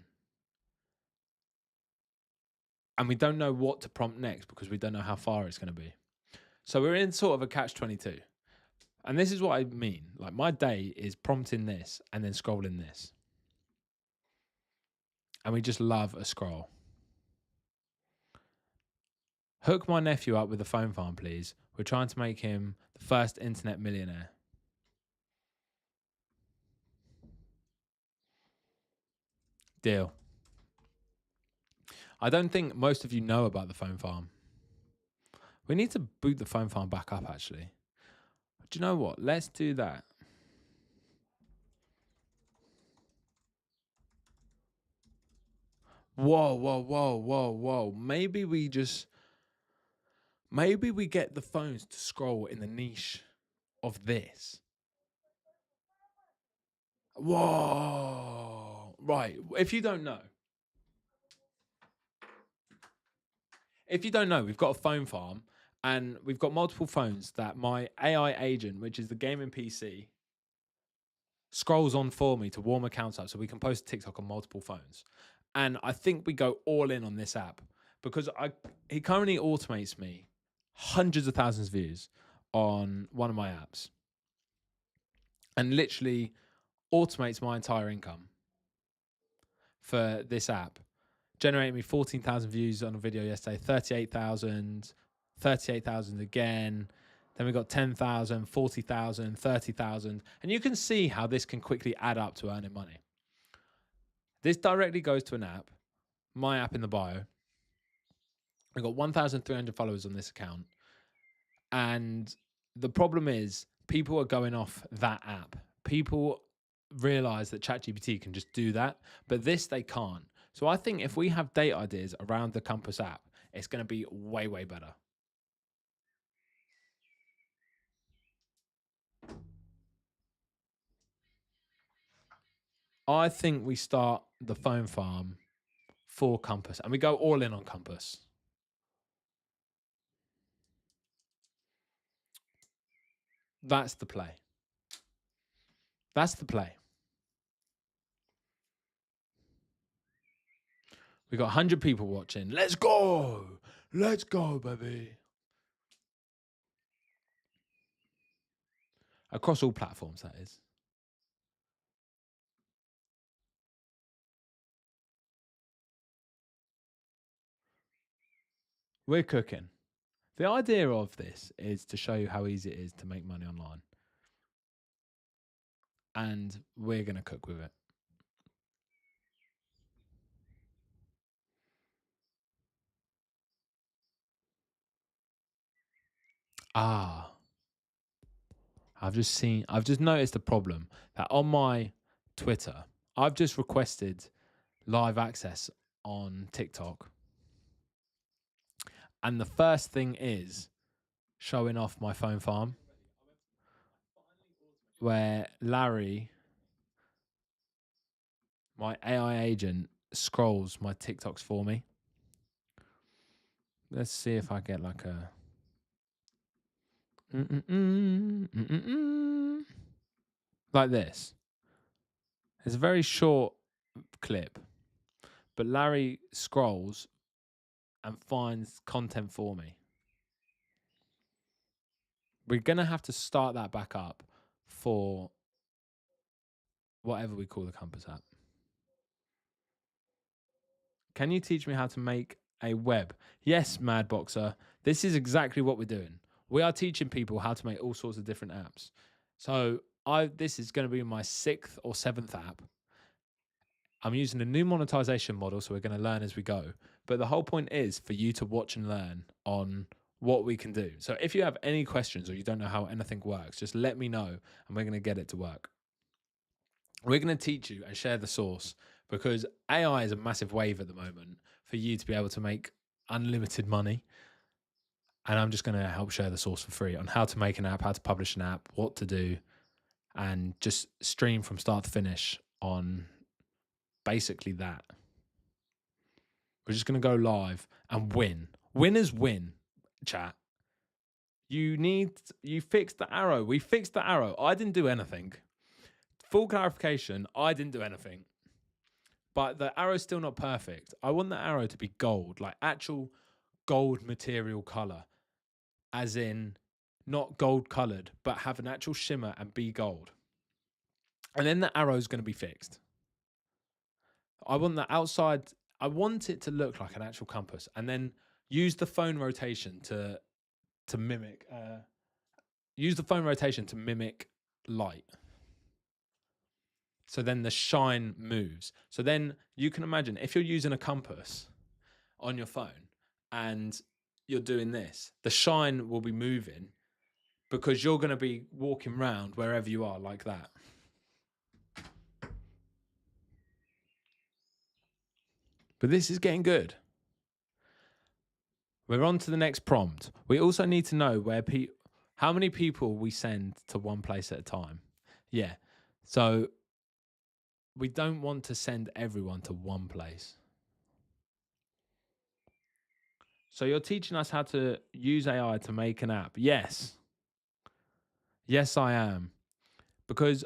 And we don't know what to prompt next because we don't know how far it's going to be. So we're in sort of a catch-22. And this is what I mean. Like, my day is prompting this and then scrolling this. And we just love a scroll. Hook my nephew up with a phone farm, please. We're trying to make him the first internet millionaire. Deal. I don't think most of you know about the phone farm. We need to boot the phone farm back up, actually. Do you know what? Let's do that. Whoa. Maybe we get the phones to scroll in the niche of this. Whoa. Right. If you don't know, we've got a phone farm and we've got multiple phones that my AI agent, which is the gaming PC, scrolls on for me to warm accounts up so we can post TikTok on multiple phones. And I think we go all in on this app because he currently automates me hundreds of thousands of views on one of my apps and literally automates my entire income for this app, generating me 14,000 views on a video yesterday, 38,000 again. Then we got 10,000, 40,000, 30,000. And you can see how this can quickly add up to earning money. This directly goes to an app, my app in the bio. I've got 1,300 followers on this account. And the problem is people are going off that app. People realize that ChatGPT can just do that, but this they can't. So I think if we have date ideas around the Compass app, it's going to be way, way better. I think we start the phone farm for Compass and we go all in on Compass. That's the play. That's the play. We got 100 people watching. Let's go. Let's go, baby. Across all platforms, that is. We're cooking. The idea of this is to show you how easy it is to make money online. And we're going to cook with it. I've just noticed a problem that on my Twitter, I've just requested live access on TikTok. And the first thing is showing off my phone farm where Larry, my AI agent, scrolls my TikToks for me. Let's see if I get like a like this. It's a very short clip, but Larry scrolls and finds content for me. We're going to have to start that back up for whatever we call the Compass app. Can you teach me how to make a web? Yes, Mad Boxer. This is exactly what we're doing. We are teaching people how to make all sorts of different apps. So this is going to be my 6th or 7th app. I'm using a new monetization model, so we're going to learn as we go. But the whole point is for you to watch and learn on what we can do. So if you have any questions or you don't know how anything works, just let me know and we're going to get it to work. We're going to teach you and share the source because AI is a massive wave at the moment for you to be able to make unlimited money. And I'm just going to help share the source for free on how to make an app, how to publish an app, what to do, and just stream from start to finish on basically that. We're just going to go live and win. Winners win, chat. You fixed the arrow. We fixed the arrow. I didn't do anything. Full clarification, I didn't do anything. But the arrow's still not perfect. I want the arrow to be gold, like actual gold material color, as in not gold colored, but have an actual shimmer and be gold. And then the arrow's going to be fixed. I want the outside, I want it to look like an actual compass, and then use the phone rotation to mimic, light. So then the shine moves. So then you can imagine if you're using a compass on your phone and you're doing this, the shine will be moving because you're going to be walking around wherever you are like that. But this is getting good. We're on to the next prompt. We also need to know how many people we send to one place at a time. Yeah. So we don't want to send everyone to one place. So you're teaching us how to use AI to make an app. Yes. Yes, I am. Because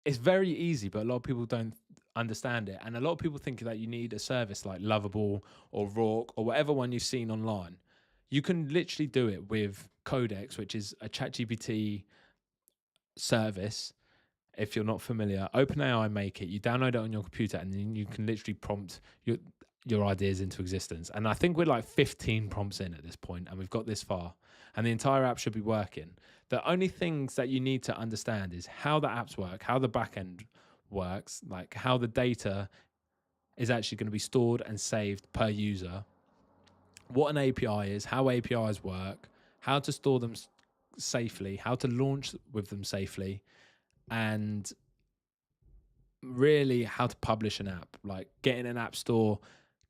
it's very easy, but a lot of people don't understand it. And a lot of people think that you need a service like Lovable or Rourke or whatever one you've seen online. You can literally do it with Codex, which is a ChatGPT service. If you're not familiar, OpenAI make it. You download it on your computer, and then you can literally prompt your ideas into existence. And I think we're like 15 prompts in at this point, and we've got this far, and the entire app should be working. The only things that you need to understand is how the apps work, how the backend works, like how the data is actually going to be stored and saved per user, what an API is, how APIs work, how to store them safely, how to launch with them safely, and really how to publish an app, like getting an app store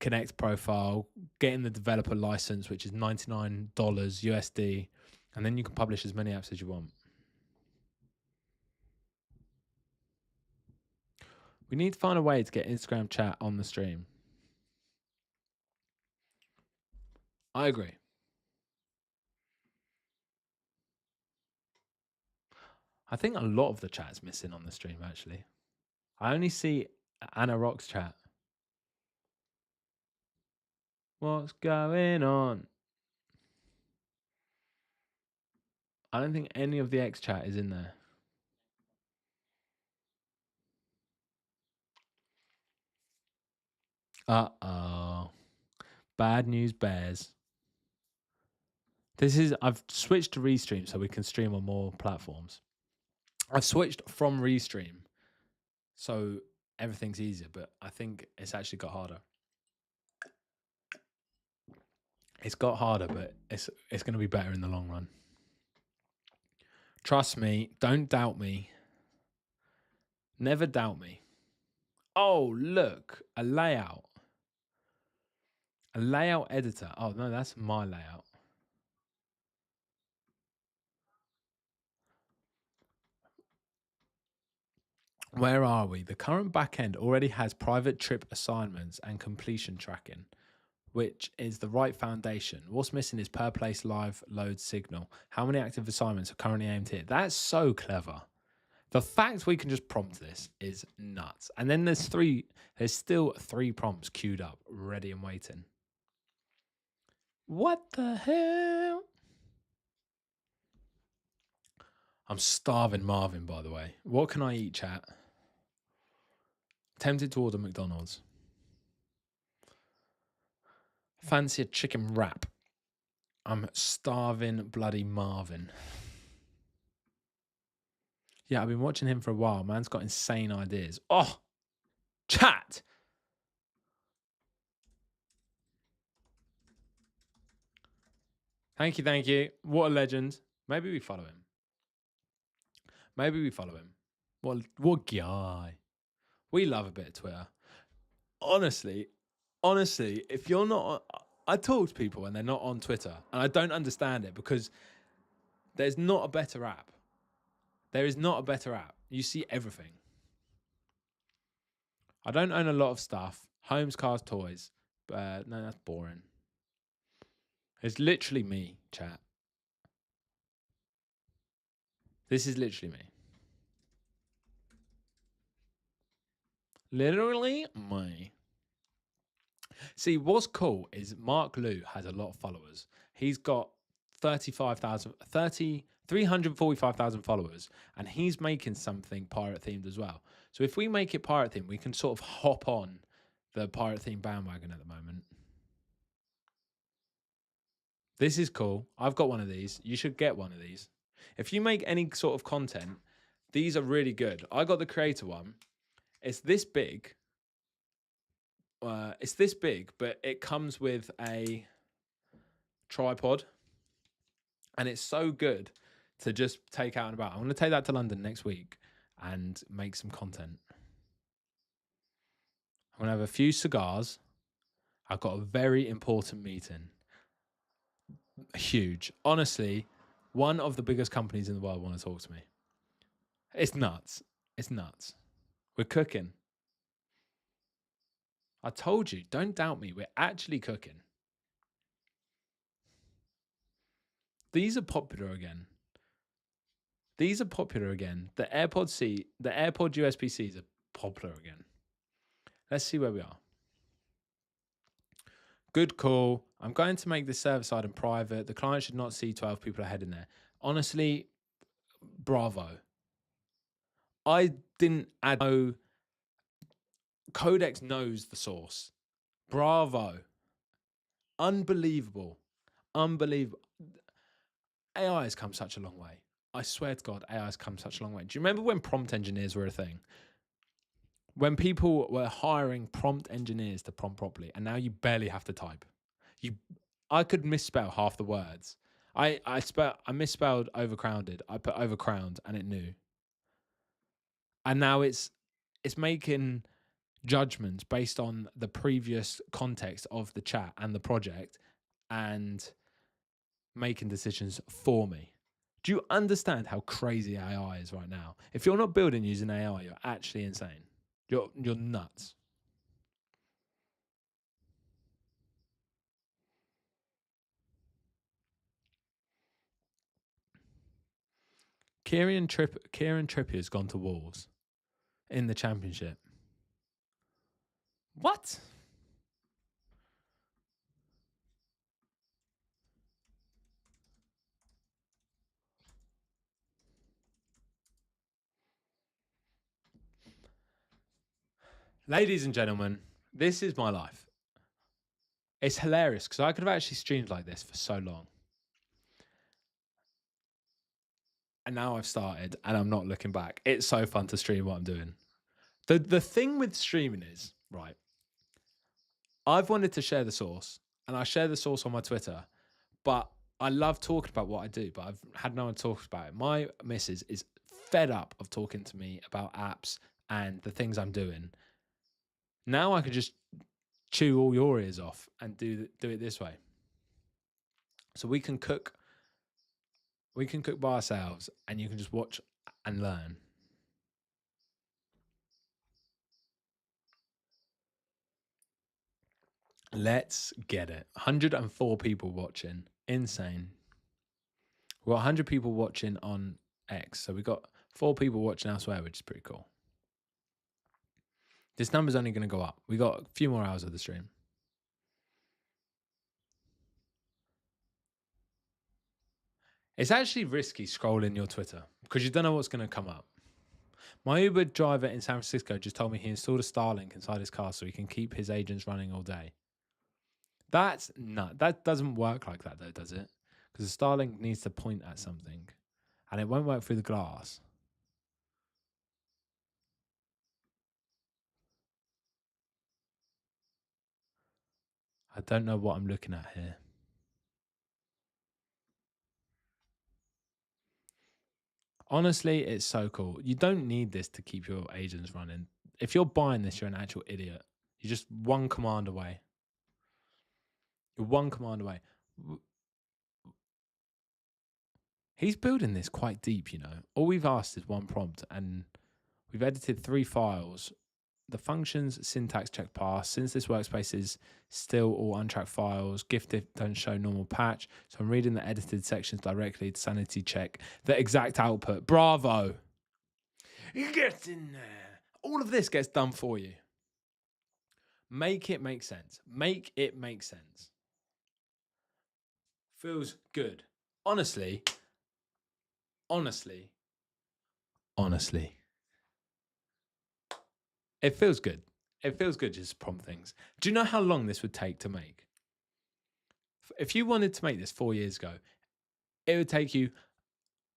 connect profile, getting the developer license, which is $99 USD, and then you can publish as many apps as you want. We need to find a way to get Instagram chat on the stream. I agree. I think a lot of the chat's missing on the stream, actually. I only see Anna Rock's chat. What's going on? I don't think any of the X chat is in there. Uh-oh. Bad news bears. I've switched to Restream so we can stream on more platforms. I've switched from Restream so everything's easier, but I think it's actually got harder. It's got harder, but it's going to be better in the long run. Trust me. Don't doubt me. Never doubt me. Oh, look. A layout. A layout editor. Oh, no, that's my layout. Where are we? The current backend already has private trip assignments and completion tracking, which is the right foundation. What's missing is per place live load signal. How many active assignments are currently aimed here? That's so clever. The fact we can just prompt this is nuts. And then there's still three prompts queued up, ready and waiting. What the hell? I'm starving Marvin, by the way. What can I eat, chat? Tempted to order McDonald's. Fancy a chicken wrap. I'm starving bloody Marvin. Yeah, I've been watching him for a while. Man's got insane ideas. Oh, chat. Thank you. What a legend. Maybe we follow him. What guy? We love a bit of Twitter. Honestly, if you're not, I talk to people and they're not on Twitter, and I don't understand it because there's not a better app. There is not a better app. You see everything. I don't own a lot of stuff. Homes, cars, toys. But no, that's boring. It's literally me, chat. This is literally me. Literally me. See, what's cool is Mark Liu has a lot of followers. He's got 345,000 followers, and he's making something pirate themed as well. So if we make it pirate themed, we can sort of hop on the pirate themed bandwagon at the moment. This is cool. I've got one of these. You should get one of these. If you make any sort of content, these are really good. I got the creator one. It's this big. But it comes with a tripod, and it's so good to just take out and about. I'm going to take that to London next week and make some content. I'm going to have a few cigars. I've got a very important meeting. Huge. Honestly, one of the biggest companies in the world want to talk to me. It's nuts. It's nuts. We're cooking. I told you, don't doubt me. We're actually cooking. These are popular again. The AirPod USB-Cs are popular again. Let's see where we are. Good call. I'm going to make this server side in private. The client should not see 12 people ahead in there. Honestly, bravo. I didn't add no. Codex knows the source. Bravo. Unbelievable. AI has come such a long way. I swear to God, AI has come such a long way. Do you remember when prompt engineers were a thing? When people were hiring prompt engineers to prompt properly, and now you barely have to type. I could misspell half the words. I misspelled overcrowded. I put overcrowned, and it knew. And now it's making judgments based on the previous context of the chat and the project, and making decisions for me. Do you understand how crazy AI is right now? If you're not building using AI, you're actually insane. You're nuts. Kieran Trippier's gone to Wolves in the Championship. What? Ladies and gentlemen, this is my life. It's hilarious because I could have actually streamed like this for so long. And now I've started and I'm not looking back. It's so fun to stream what I'm doing. The thing with streaming is, right, I've wanted to share the source, and I share the source on my Twitter, but I love talking about what I do, but I've had no one talk about it. My missus is fed up of talking to me about apps and the things I'm doing. Now I could just chew all your ears off and do it this way. So we can cook by ourselves, and you can just watch and learn. Let's get it. 104 people watching. Insane. We've got 100 people watching on X. So we've got 4 people watching elsewhere, which is pretty cool. This number's only going to go up. We got a few more hours of the stream. It's actually risky scrolling your Twitter because you don't know what's going to come up. My Uber driver in San Francisco just told me he installed a Starlink inside his car so he can keep his agents running all day. That's nut. That doesn't work like that though, does it? Because the Starlink needs to point at something, and it won't work through the glass. I don't know what I'm looking at here. Honestly, it's so cool. You don't need this to keep your agents running. If you're buying this, you're an actual idiot. You're just one command away. You're one command away. He's building this quite deep, you know. All we've asked is one prompt, and we've edited 3 files. The functions syntax check pass. Since this workspace is still all untracked files, GIF don't show normal patch. So I'm reading the edited sections directly to sanity check the exact output. Bravo. Get in there. All of this gets done for you. Make it make sense. Make it make sense. Feels good. Honestly. It feels good. It feels good just to prompt things. Do you know how long this would take to make? If you wanted to make this 4 years ago, it would take you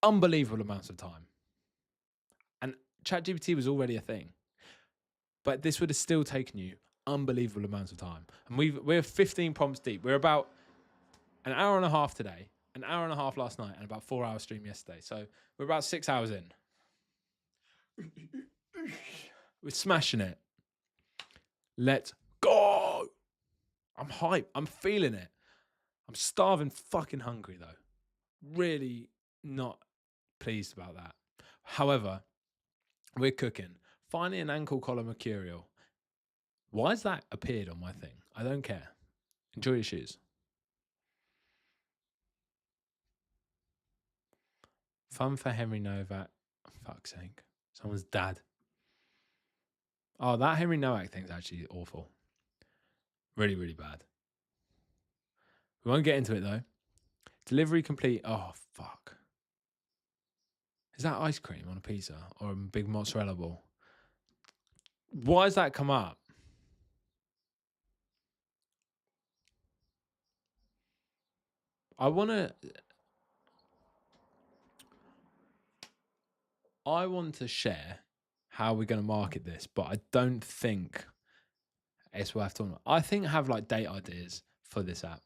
unbelievable amounts of time. And ChatGPT was already a thing. But this would have still taken you unbelievable amounts of time. And we're 15 prompts deep. We're about an hour and a half today, an hour and a half last night, and about 4 hours stream yesterday. So we're about 6 hours in. We're smashing it. Let's go. I'm hype. I'm feeling it. I'm starving fucking hungry though. Really not pleased about that. However, we're cooking. Finding an ankle collar mercurial. Why has that appeared on my thing? I don't care. Enjoy your shoes. Fun for Henry Novak. Fuck's sake. Someone's dad. Oh, that Henry Novak thing's actually awful. Really, really bad. We won't get into it though. Delivery complete. Oh, fuck. Is that ice cream on a pizza or a big mozzarella ball? Why has that come up? I want to share how we're going to market this, but I don't think it's worth talking about. I think I have like date ideas for this app.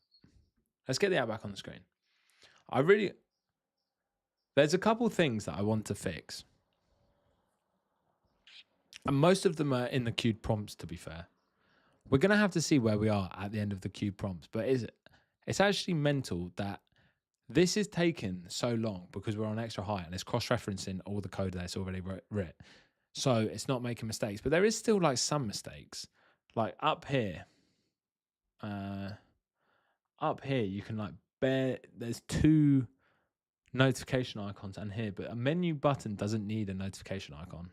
Let's get the app back on the screen. There's a couple things that I want to fix. And most of them are in the queued prompts, to be fair. We're going to have to see where we are at the end of the queued prompts. But it's actually mental that this is taking so long because we're on extra high and it's cross-referencing all the code that's already writ. So it's not making mistakes. But there is still like some mistakes. Like up here you can like there's 2 notification icons and here, but a menu button doesn't need a notification icon.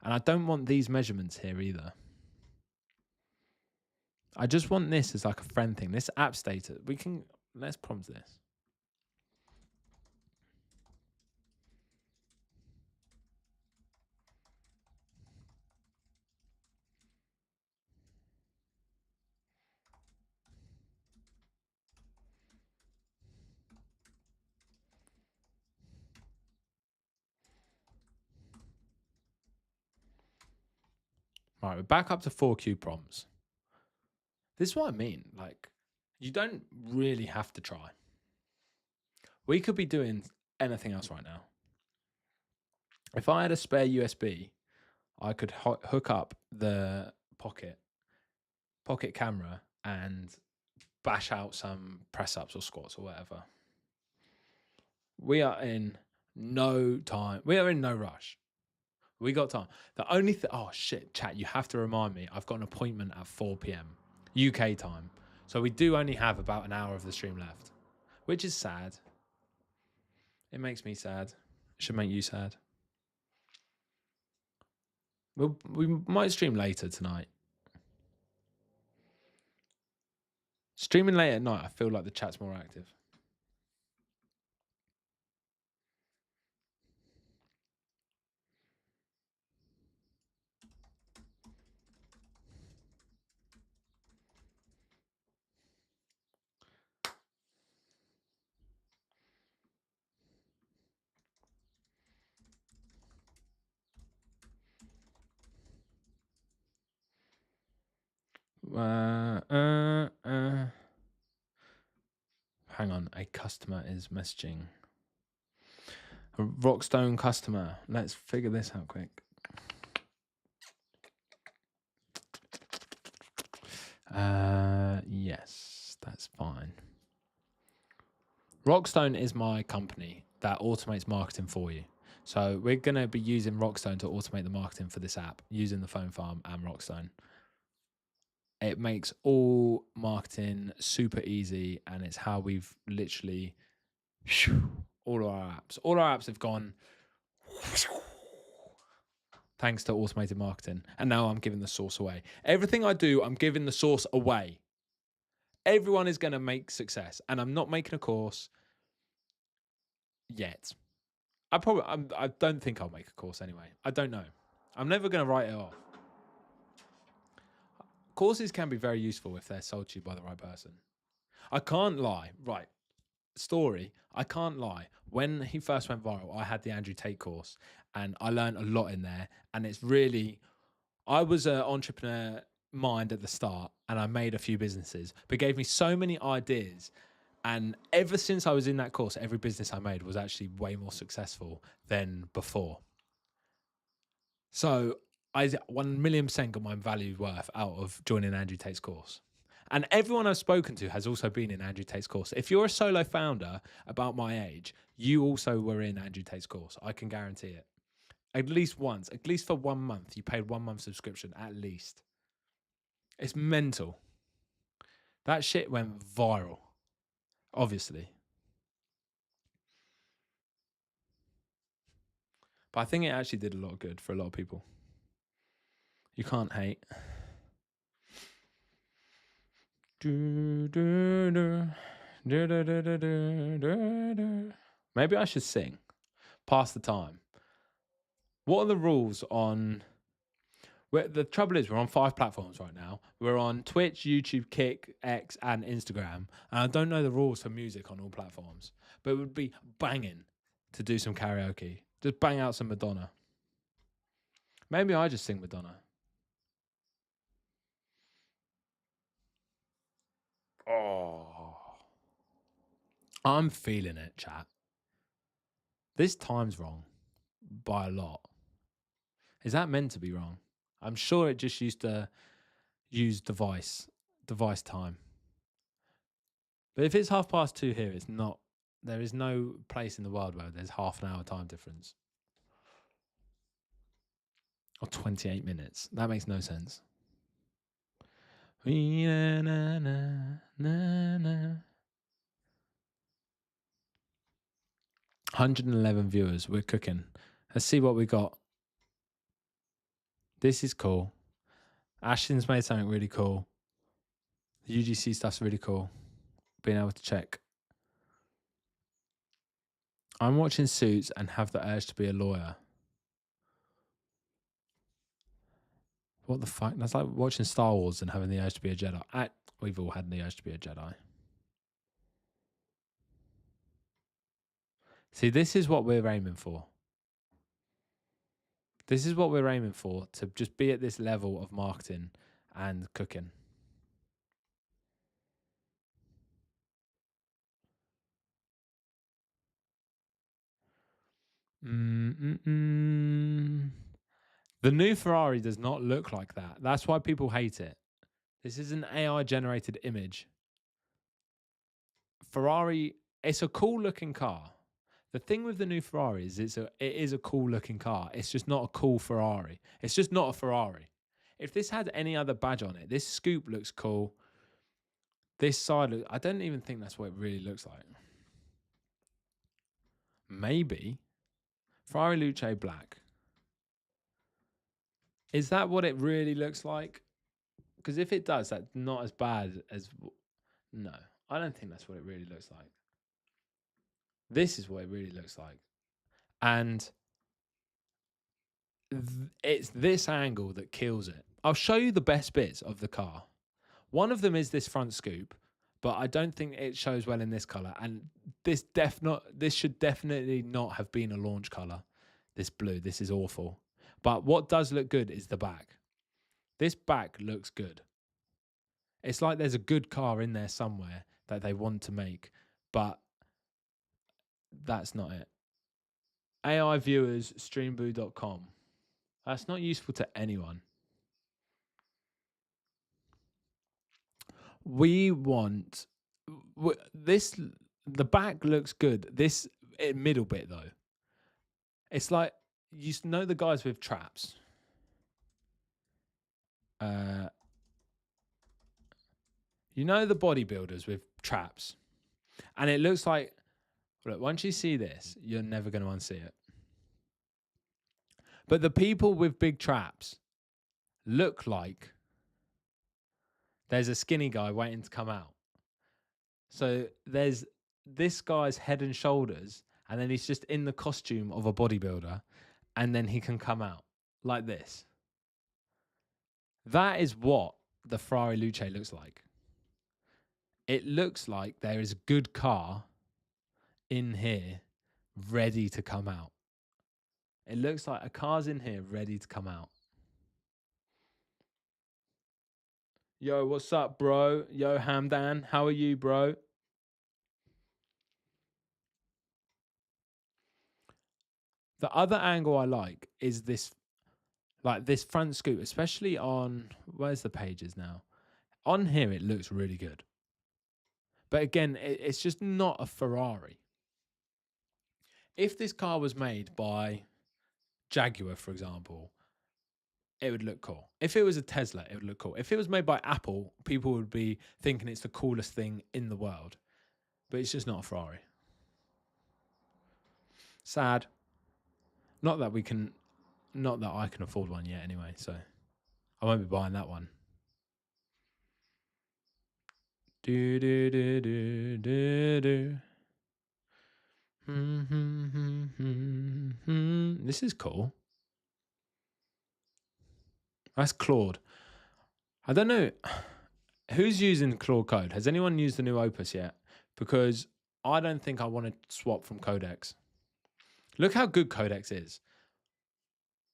And I don't want these measurements here either. I just want this as like a friend thing. This app status, let's prompt this. Right, we're back up to 4 queue prompts. This is what I mean. Like, you don't really have to try. We could be doing anything else right now. If I had a spare USB, I could hook up the pocket camera and bash out some press ups or squats or whatever. We are in no time. We are in no rush. We got time. The only thing, oh shit, chat, you have to remind me, I've got an appointment at 4 p.m. UK time. So we do only have about an hour of the stream left, which is sad. It makes me sad. It should make you sad. We might stream later tonight. Streaming late at night, I feel like the chat's more active. Hang on, a customer is messaging. A Rockstone customer. Let's figure this out quick. Yes, that's fine. Rockstone is my company that automates marketing for you. So we're going to be using Rockstone to automate the marketing for this app using the Phone Farm and Rockstone. It makes all marketing super easy, and it's how we've literally all our apps have gone thanks to automated marketing. And now I'm giving the source away. Everything I do, I'm giving the source away. Everyone is going to make success, and I'm not making a course yet. I don't think I'll make a course anyway. I don't know. I'm never going to write it off. Courses can be very useful if they're sold to you by the right person. I can't lie. Right. Story. I can't lie. When he first went viral, I had the Andrew Tate course and I learned a lot in there. And it's really, I was an entrepreneur mind at the start and I made a few businesses, but gave me so many ideas. And ever since I was in that course, every business I made was actually way more successful than before. So I 1,000,000% got my value worth out of joining Andrew Tate's course. And everyone I've spoken to has also been in Andrew Tate's course. If you're a solo founder about my age, you also were in Andrew Tate's course. I can guarantee it. At least once, at least for 1 month, you paid 1 month subscription, at least. It's mental. That shit went viral, obviously. But I think it actually did a lot of good for a lot of people. You can't hate. Maybe I should sing. Pass the time. What are the rules on... The trouble is, we're on 5 platforms right now. We're on Twitch, YouTube, Kick, X, and Instagram. And I don't know the rules for music on all platforms. But it would be banging to do some karaoke. Just bang out some Madonna. Maybe I just sing Madonna. Oh. I'm feeling it, chat. This time's wrong by a lot. Is that meant to be wrong? I'm sure it just used to use device time. But if it's 2:30 here, it's not. There is no place in the world where there's half an hour time difference. Or 28 minutes. That makes no sense. 111 viewers. We're cooking. Let's see what we got. This is cool. Ashton's made something really cool. The UGC stuff's really cool. Being able to check. I'm watching Suits and have the urge to be a lawyer. What the fuck? That's like watching Star Wars and having the urge to be a Jedi. We've all had the urge to be a Jedi. See, this is what we're aiming for. This is what we're aiming for, to just be at this level of marketing and cooking. The new Ferrari does not look like that. That's why people hate it. This is an AI generated image. Ferrari, it's a cool looking car. The thing with the new Ferrari is it is a cool looking car. It's just not a cool Ferrari. It's just not a Ferrari. If this had any other badge on it, this scoop looks cool. This side, I don't even think that's what it really looks like. Maybe. Ferrari Luce Black. Is that what it really looks like? Because if it does, that's not as bad as... No, I don't think that's what it really looks like. This is what it really looks like. And it's this angle that kills it. I'll show you the best bits of the car. One of them is this front scoop, but I don't think it shows well in this color. And this should definitely not have been a launch color. This blue, this is awful. But what does look good is the back. This back looks good. It's like there's a good car in there somewhere that they want to make, but that's not it. AI viewers, streamboo.com. That's not useful to anyone. We want this. The back looks good. This middle bit though, it's like know the guys with traps. You know the bodybuilders with traps, and it looks like. Look, once you see this, you're never going to unsee it. But the people with big traps look like there's a skinny guy waiting to come out. So there's this guy's head and shoulders, and then he's just in the costume of a bodybuilder, and then he can come out like this. That is what the Ferrari Luce looks like. It looks like there is a good car in here ready to come out. It looks like a car's in here ready to come out. Yo, what's up, bro? Yo, Hamdan, how are you, bro? The other angle I like is this, like this front scoop, especially on, where's the pages now? On here, it looks really good. But again, it's just not a Ferrari. If this car was made by Jaguar, for example, it would look cool. If it was a Tesla, it would look cool. If it was made by Apple, people would be thinking it's the coolest thing in the world. But it's just not a Ferrari. Sad. Not that I can afford one yet anyway, so I won't be buying that one. Do do do do do do. This is cool. That's Claude. I don't know who's using Claude Code. Has anyone used the new Opus yet? Because I don't think I want to swap from Codex. Look how good Codex is.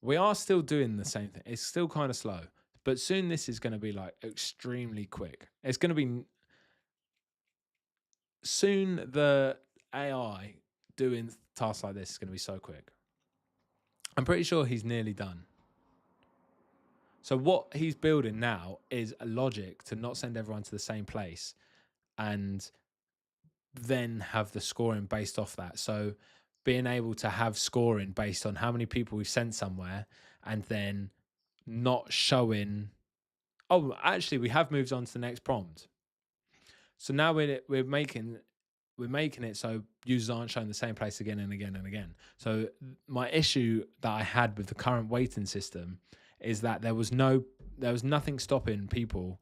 We are still doing the same thing. It's still kind of slow, but soon this is going to be like extremely quick. It's going to be soon the AI doing tasks like this is going to be so quick. I'm pretty sure he's nearly done. So what he's building now is a logic to not send everyone to the same place and then have the scoring based off that. So being able to have scoring based on how many people we've sent somewhere and then not showing. Oh, actually, we have moved on to the next prompt. So now we're making it so users aren't showing the same place again and again and again. So my issue that I had with the current weighting system is that there was nothing stopping people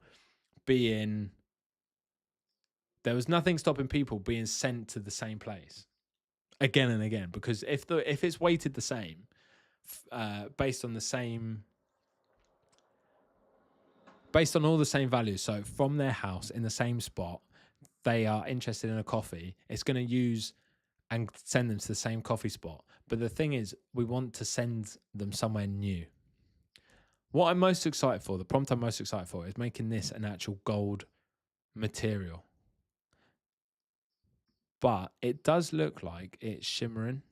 being sent to the same place again and again, because if it's weighted the same based on all the same values, so from their house in the same spot, they are interested in a coffee, it's going to use and send them to the same coffee spot. But the thing is, we want to send them somewhere new. What I'm most excited for, the prompt I'm most excited for, is making this an actual gold material. But it does look like it's shimmering.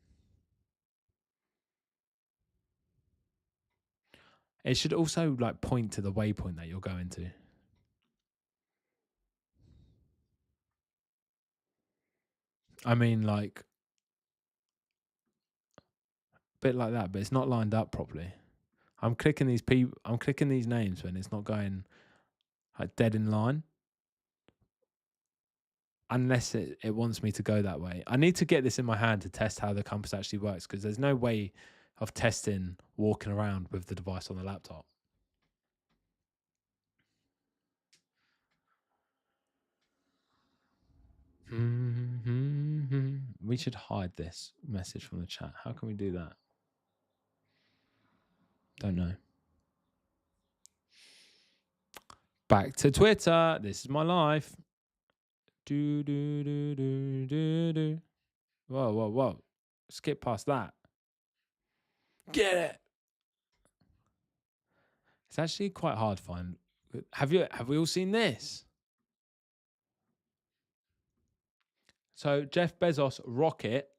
It should also like point to the waypoint that you're going to. I mean, like a bit like that, but it's not lined up properly. I'm clicking these names when it's not going like dead in line. Unless it wants me to go that way. I need to get this in my hand to test how the compass actually works, because there's no way of testing walking around with the device on the laptop. We should hide this message from the chat. How can we do that? Don't know. Back to Twitter. This is my life. Do do do do do do. Whoa, whoa, whoa. Skip past that. Get it. It's actually quite hard to find. Have we all seen this? So Jeff Bezos rocket.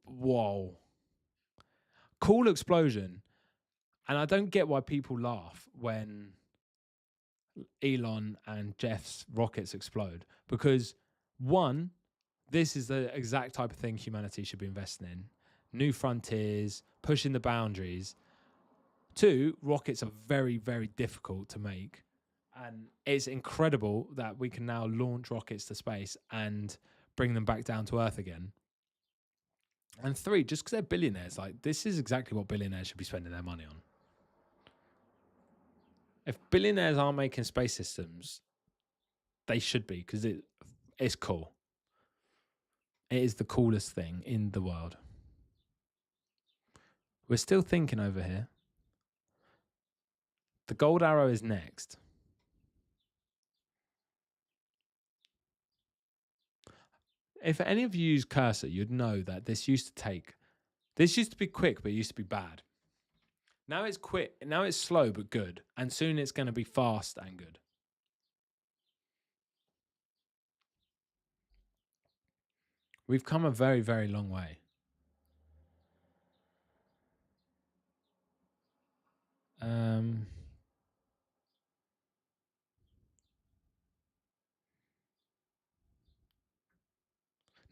Whoa. Cool explosion. And I don't get why people laugh when Elon and Jeff's rockets explode. Because one, this is the exact type of thing humanity should be investing in. New frontiers, pushing the boundaries. Two, rockets are very, very difficult to make. And it's incredible that we can now launch rockets to space and bring them back down to Earth again. And three, just because they're billionaires, like this is exactly what billionaires should be spending their money on. If billionaires aren't making space systems, they should be, because it's cool. It is the coolest thing in the world. We're still thinking over here. The gold arrow is next. If any of you use Cursor, you'd know that this used to be quick, but it used to be bad. Now it's quick, now it's slow but good, and soon it's going to be fast and good. We've come a very, very long way.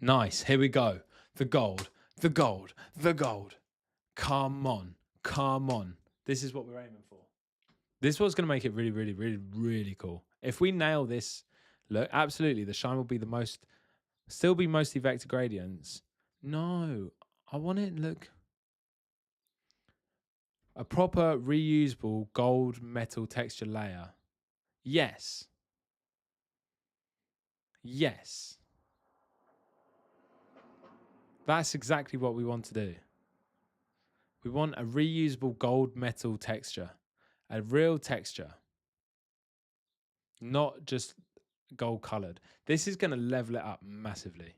Nice. Here we go. The gold, the gold, the gold. Come on. Come on. This is what we're aiming for. This is what's going to make it really, really, really, really cool. If we nail this, look, absolutely, the shine will be still be mostly vector gradients. No, I want it, look. A proper reusable gold metal texture layer. Yes. Yes. That's exactly what we want to do. We want a reusable gold metal texture, a real texture, not just gold colored. This is going to level it up massively.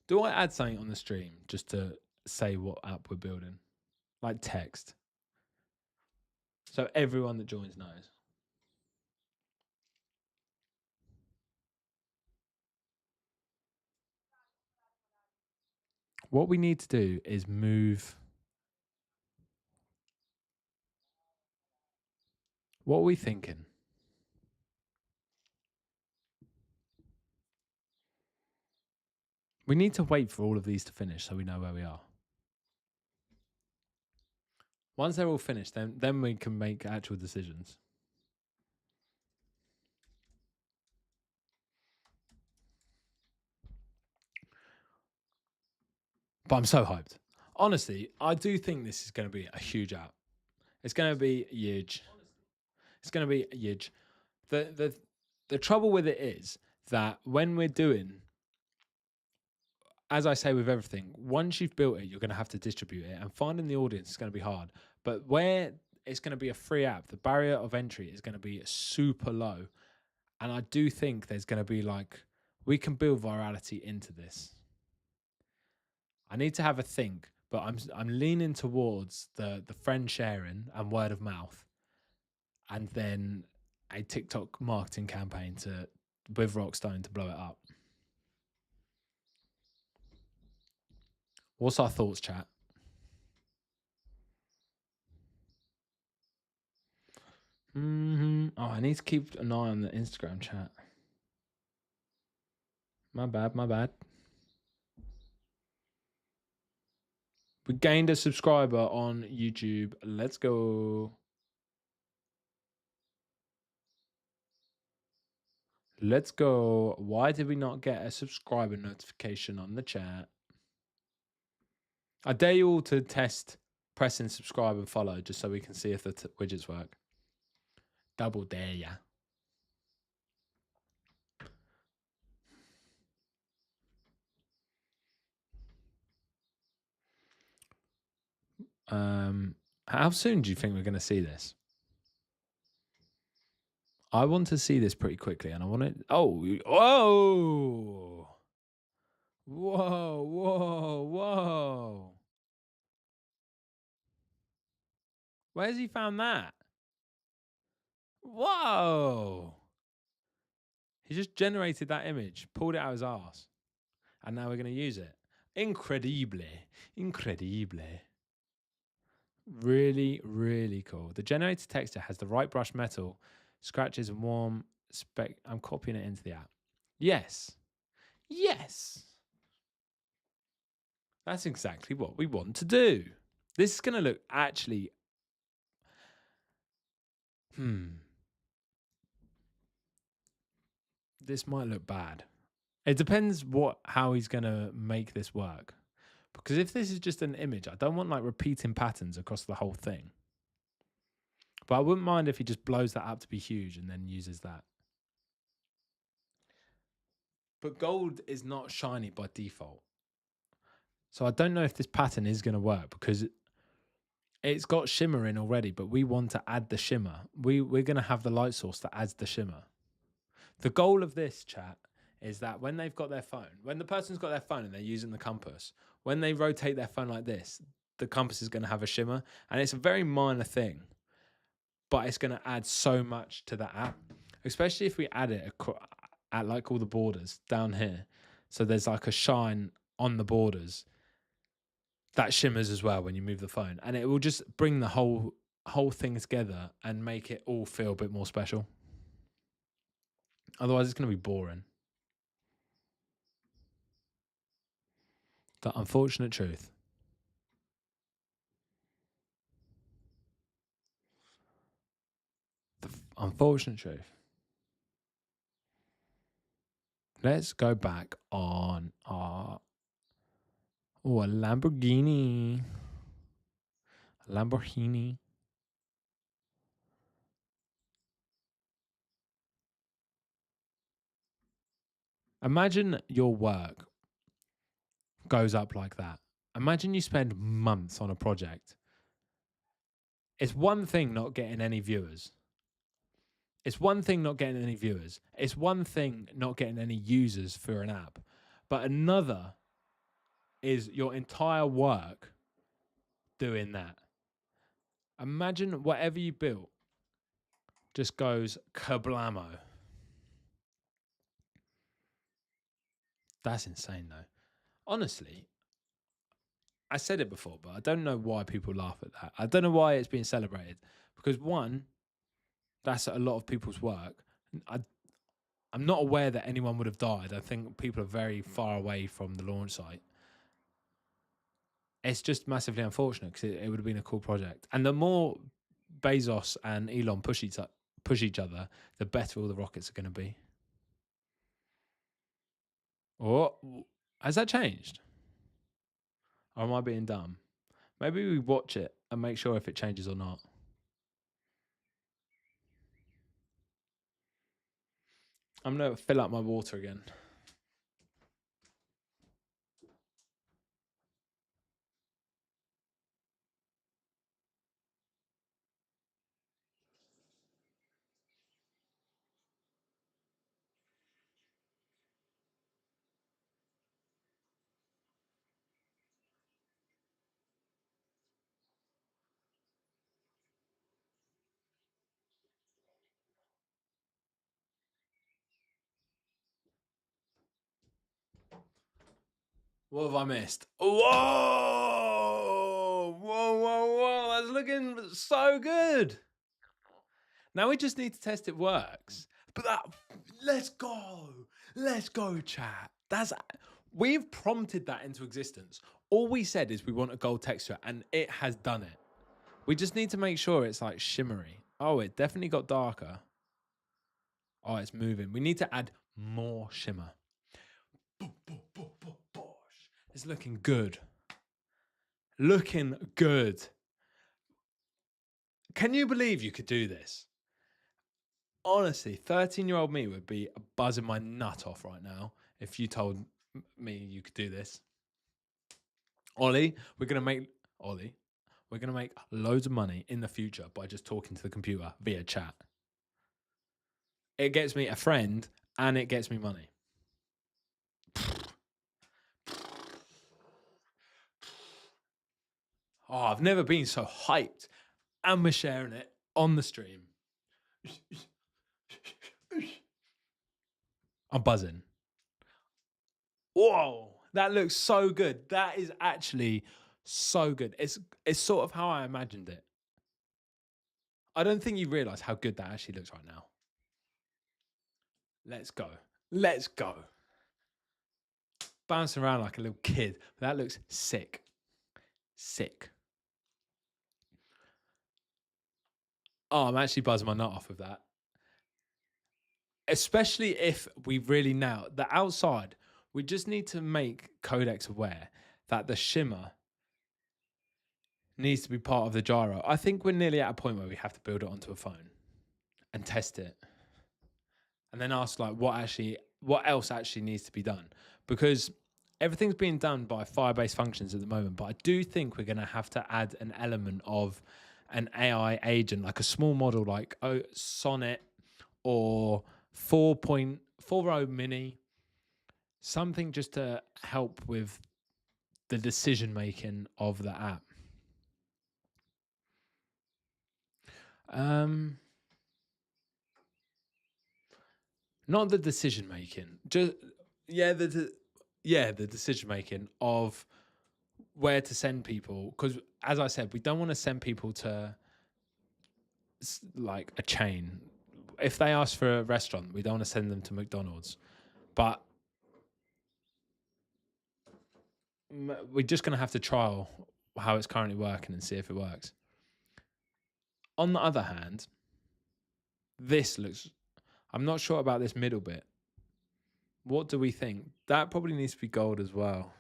Do I add something on the stream just to say what app we're building? Like text. So everyone that joins knows. What we need to do is move. What are we thinking? We need to wait for all of these to finish so we know where we are. Once they're all finished, then we can make actual decisions. But I'm so hyped. Honestly, I do think this is going to be a huge app. It's going to be huge. It's going to be huge. The trouble with it is that when we're doing, as I say with everything, once you've built it, you're going to have to distribute it, and finding the audience is going to be hard. But where it's going to be a free app, the barrier of entry is going to be super low. And I do think there's going to be we can build virality into this. I need to have a think, but I'm leaning towards the friend sharing and word of mouth, and then a TikTok marketing campaign with Rockstone to blow it up. What's our thoughts, chat? Oh, I need to keep an eye on the Instagram chat. My bad. We gained a subscriber on YouTube. Let's go. Let's go. Why did we not get a subscriber notification on the chat? I dare you all to test pressing subscribe and follow just so we can see if the widgets work. Double dare ya. How soon do you think we're going to see this? I want to see this pretty quickly, and I want it. Whoa! Where's he found that? Whoa! He just generated that image, pulled it out of his ass, and now we're going to use it. Incredibile. Really, really cool. The generated texture has the right brush metal, scratches and warm spec. I'm copying it into the app. Yes. Yes. That's exactly what we want to do. This is going to look actually. This might look bad. It depends how he's going to make this work. Because if this is just an image, I don't want like repeating patterns across the whole thing. But I wouldn't mind if he just blows that up to be huge and then uses that. But gold is not shiny by default. So I don't know if this pattern is going to work because it's got shimmer in already, but we want to add the shimmer. We're going to have the light source that adds the shimmer. The goal of this, chat, is that when they've got their phone, when the person's got their phone and they're using the compass, when they rotate their phone like this, the compass is going to have a shimmer. And it's a very minor thing, but it's going to add so much to the app, especially if we add it at like all the borders down here. So there's like a shine on the borders that shimmers as well when you move the phone, and it will just bring the whole thing together and make it all feel a bit more special. Otherwise, it's going to be boring. The unfortunate truth. The unfortunate truth. Let's go back on our a Lamborghini. Lamborghini. Imagine your work goes up like that. Imagine you spend months on a project. It's one thing not getting any viewers. It's one thing not getting any viewers. It's one thing not getting any users for an app. But another is your entire work doing that. Imagine whatever you built just goes kablamo. That's insane, though. Honestly, I said it before, but I don't know why people laugh at that. I don't know why it's being celebrated. Because one, that's a lot of people's work. I'm not aware that anyone would have died. I think people are very far away from the launch site. It's just massively unfortunate because it would have been a cool project. And the more Bezos and Elon push each other, the better all the rockets are going to be. Or has that changed? Or am I being dumb? Maybe we watch it and make sure if it changes or not. I'm going to fill up my water again. What have I missed? Whoa! Whoa, whoa, whoa. That's looking so good. Now we just need to test it works. But let's go. Let's go, chat. We've prompted that into existence. All we said is we want a gold texture, and it has done it. We just need to make sure it's like shimmery. Oh, it definitely got darker. Oh, it's moving. We need to add more shimmer. It's looking good. Looking good. Can you believe you could do this? Honestly, 13-year-old me would be buzzing my nut off right now if you told me you could do this. Ollie, we're going to make loads of money in the future by just talking to the computer via chat. It gets me a friend and it gets me money. Oh, I've never been so hyped. And we're sharing it on the stream. I'm buzzing. Whoa, that looks so good. That is actually So good. It's sort of how I imagined it. I don't think you realize how good that actually looks right now. Let's go. Let's go. Bouncing around like a little kid. That looks sick. Sick. Oh, I'm actually buzzing my nut off of that. Especially if we really now the outside, we just need to make Codex aware that the shimmer needs to be part of the gyro. I think we're nearly at a point where we have to build it onto a phone and test it, and then ask like what else actually needs to be done, because everything's being done by Firebase functions at the moment. But I do think we're going to have to add an element of an AI agent, like a small model, like Sonnet or 4.40 Mini, something just to help with the decision making of the app. Not the decision making, just the decision making of where to send people. Because as I said, we don't want to send people to like a chain. If they ask for a restaurant, we don't want to send them to McDonald's. But we're just going to have to trial how it's currently working and see if it works. On the other hand, this looks, I'm not sure about this middle bit. What do we think? That probably needs to be gold as well.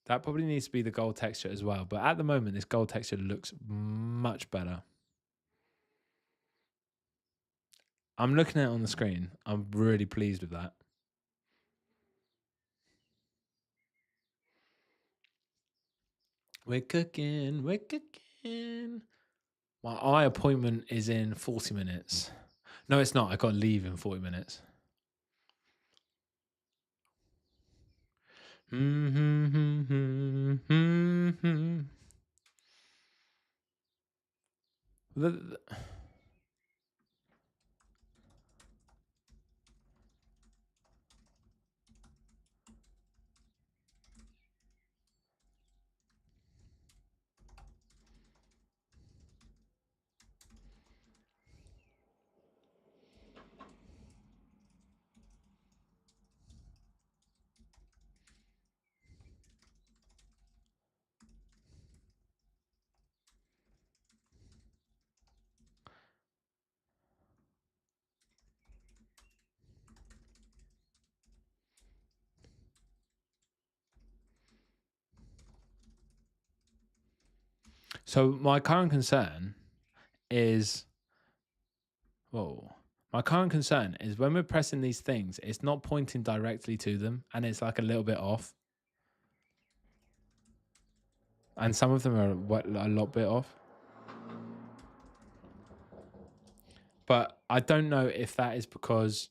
That probably needs to be the gold texture as well. But at the moment, this gold texture looks much better. I'm looking at it on the screen. I'm really pleased with that. We're cooking. We're cooking. My eye appointment is in 40 minutes. No, it's not. I got to leave in 40 minutes. So my current concern is, my current concern is when we're pressing these things, it's not pointing directly to them, and it's like a little bit off. And some of them are a lot bit off. But I don't know if that is because,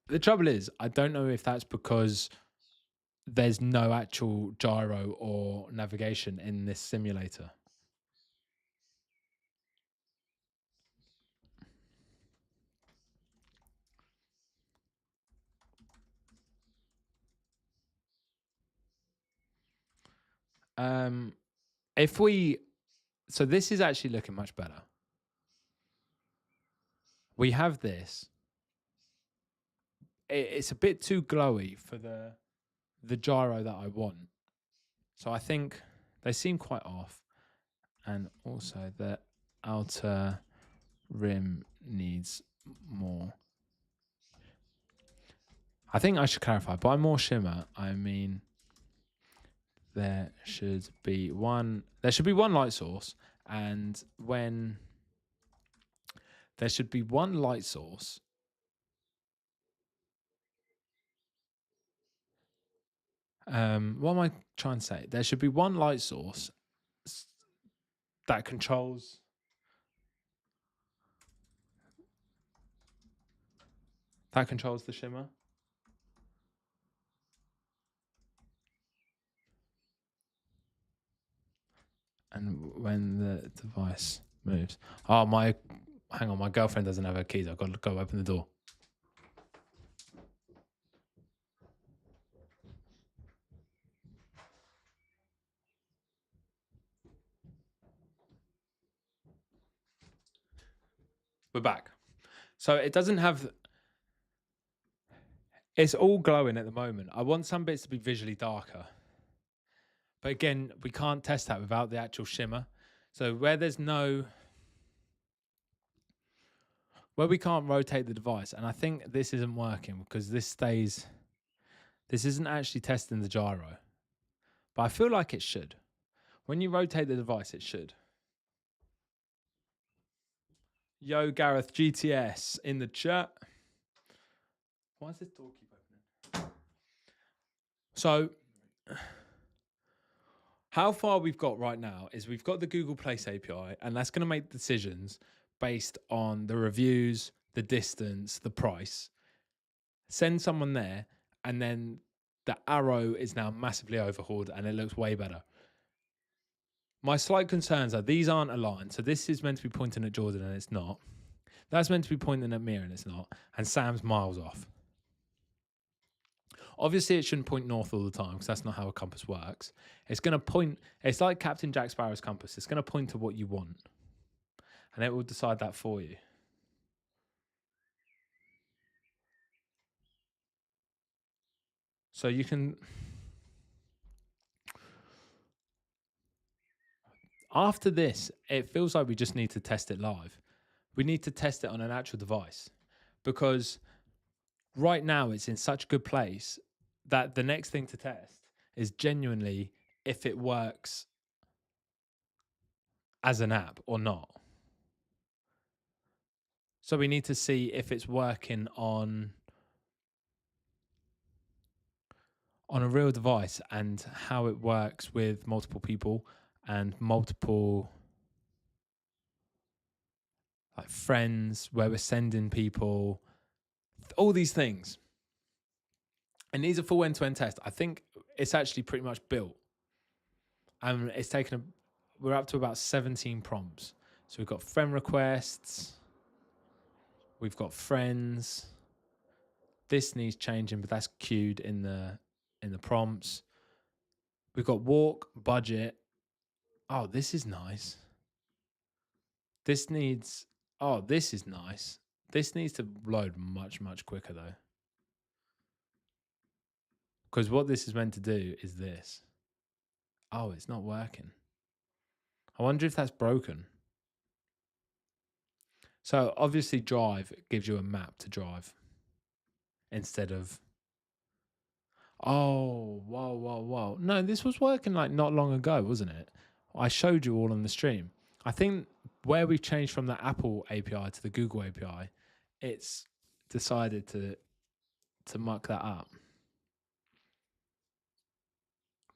the trouble is, I don't know if that's because there's no actual gyro or navigation in this simulator. So this is actually looking much better. We have this. It's a bit too glowy for the gyro that I want. So I think they seem quite off. And also the outer rim needs more. I think I should clarify. By more shimmer, I mean there should be one light source, and when there should be one light source, what am I trying to say? There should be one light source that controls the shimmer. And when the device moves. Hang on, my girlfriend doesn't have her keys. I've got to go open the door. We're back. So it doesn't have. It's all glowing at the moment. I want some bits to be visually darker. But again, we can't test that without the actual shimmer. So where we can't rotate the device, and I think this isn't working because this isn't actually testing the gyro. But I feel like it should. When you rotate the device, it should. Yo, Gareth GTS in the chat. Why is this door keep opening? So, how far we've got right now is we've got the Google Place API, and that's going to make decisions based on the reviews, the distance, the price. Send someone there, and then the arrow is now massively overhauled, and it looks way better. My slight concerns are these aren't aligned. So this is meant to be pointing at Jordan, and it's not. That's meant to be pointing at me, and it's not. And Sam's miles off. Obviously, it shouldn't point north all the time because that's not how a compass works. It's going to point, it's like Captain Jack Sparrow's compass. It's going to point to what you want. And it will decide that for you. So you can... After this, it feels like we just need to test it live. We need to test it on an actual device. Because right now, it's in such a good place that the next thing to test is genuinely if it works as an app or not. So we need to see if it's working on a real device and how it works with multiple people and multiple like friends, where we're sending people, all these things. It needs a full end-to-end test. I think it's actually pretty much built. It's taken we're up to about 17 prompts. So we've got friend requests, we've got friends. This needs changing, but that's queued in the prompts. We've got walk, budget. Oh, this is nice. This needs, oh, this is nice. This needs to load much, much quicker though. Because what this is meant to do is this. Oh, it's not working. I wonder if that's broken. So obviously Drive gives you a map to drive instead of, oh, whoa. No, this was working like not long ago, wasn't it? I showed you all on the stream. I think where we've changed from the Apple API to the Google API, it's decided to muck that up.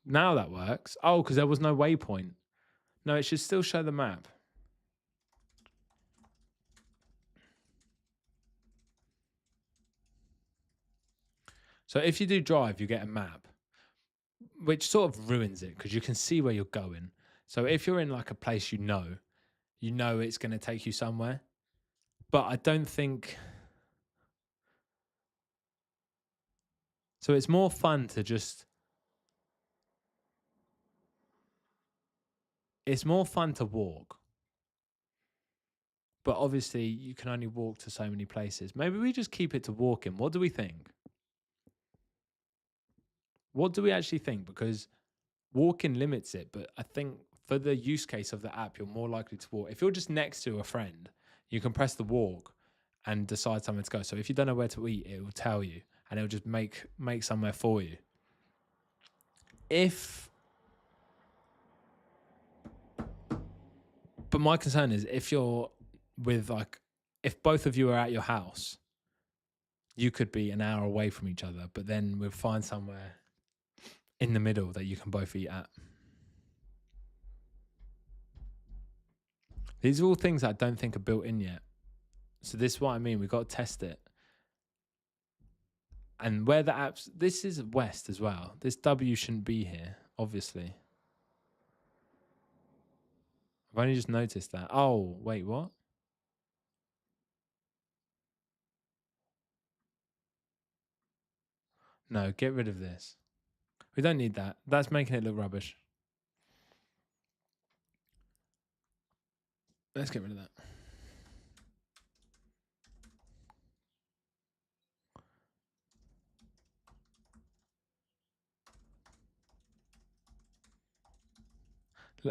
Now that works. Oh, because there was no waypoint. No, it should still show the map. So if you do Drive, you get a map, which sort of ruins it because you can see where you're going. So if you're in like a place you know it's going to take you somewhere. But I don't think... So it's more fun to just... It's more fun to walk. But obviously, you can only walk to so many places. Maybe we just keep it to walking. What do we think? What do we actually think? Because walking limits it, but I think for the use case of the app, you're more likely to walk. If you're just next to a friend, you can press the walk and decide somewhere to go. So if you don't know where to eat, it will tell you and it'll just make somewhere for you. But my concern is if you're with if both of you are at your house, you could be an hour away from each other, but then we'll find somewhere in the middle that you can both eat at. These are all things that I don't think are built in yet. So this is what I mean. We've got to test it. And where the apps... This is west as well. This W shouldn't be here, obviously. I've only just noticed that. Oh, wait, what? No, get rid of this. We don't need that. That's making it look rubbish. Let's get rid of that.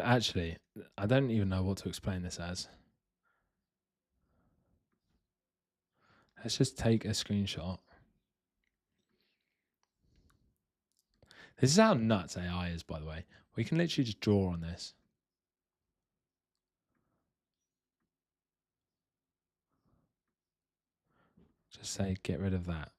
Actually, I don't even know what to explain this as. Let's just take a screenshot. This is how nuts AI is, by the way. We can literally just draw on this. Just say, get rid of that.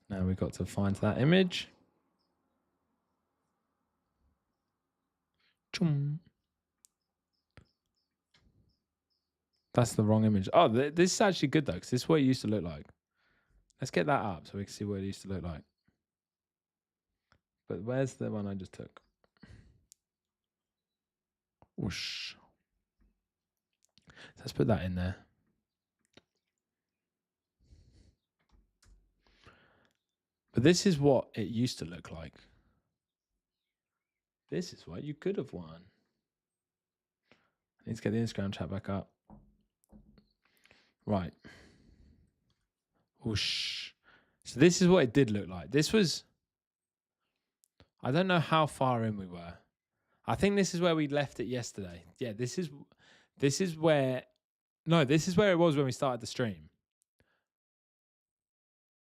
Now we've got to find that image. Chum. That's the wrong image. Oh, this is actually good though, because this is what it used to look like. Let's get that up so we can see what it used to look like. But where's the one I just took? Whoosh. Let's put that in there. But this is what it used to look like. This is what you could have won. I need to get the Instagram chat back up. Right. Whoosh. So this is what it did look like. This was, I don't know how far in we were. I think this is where we left it yesterday. Yeah, this is where, no, this is where it was when we started the stream.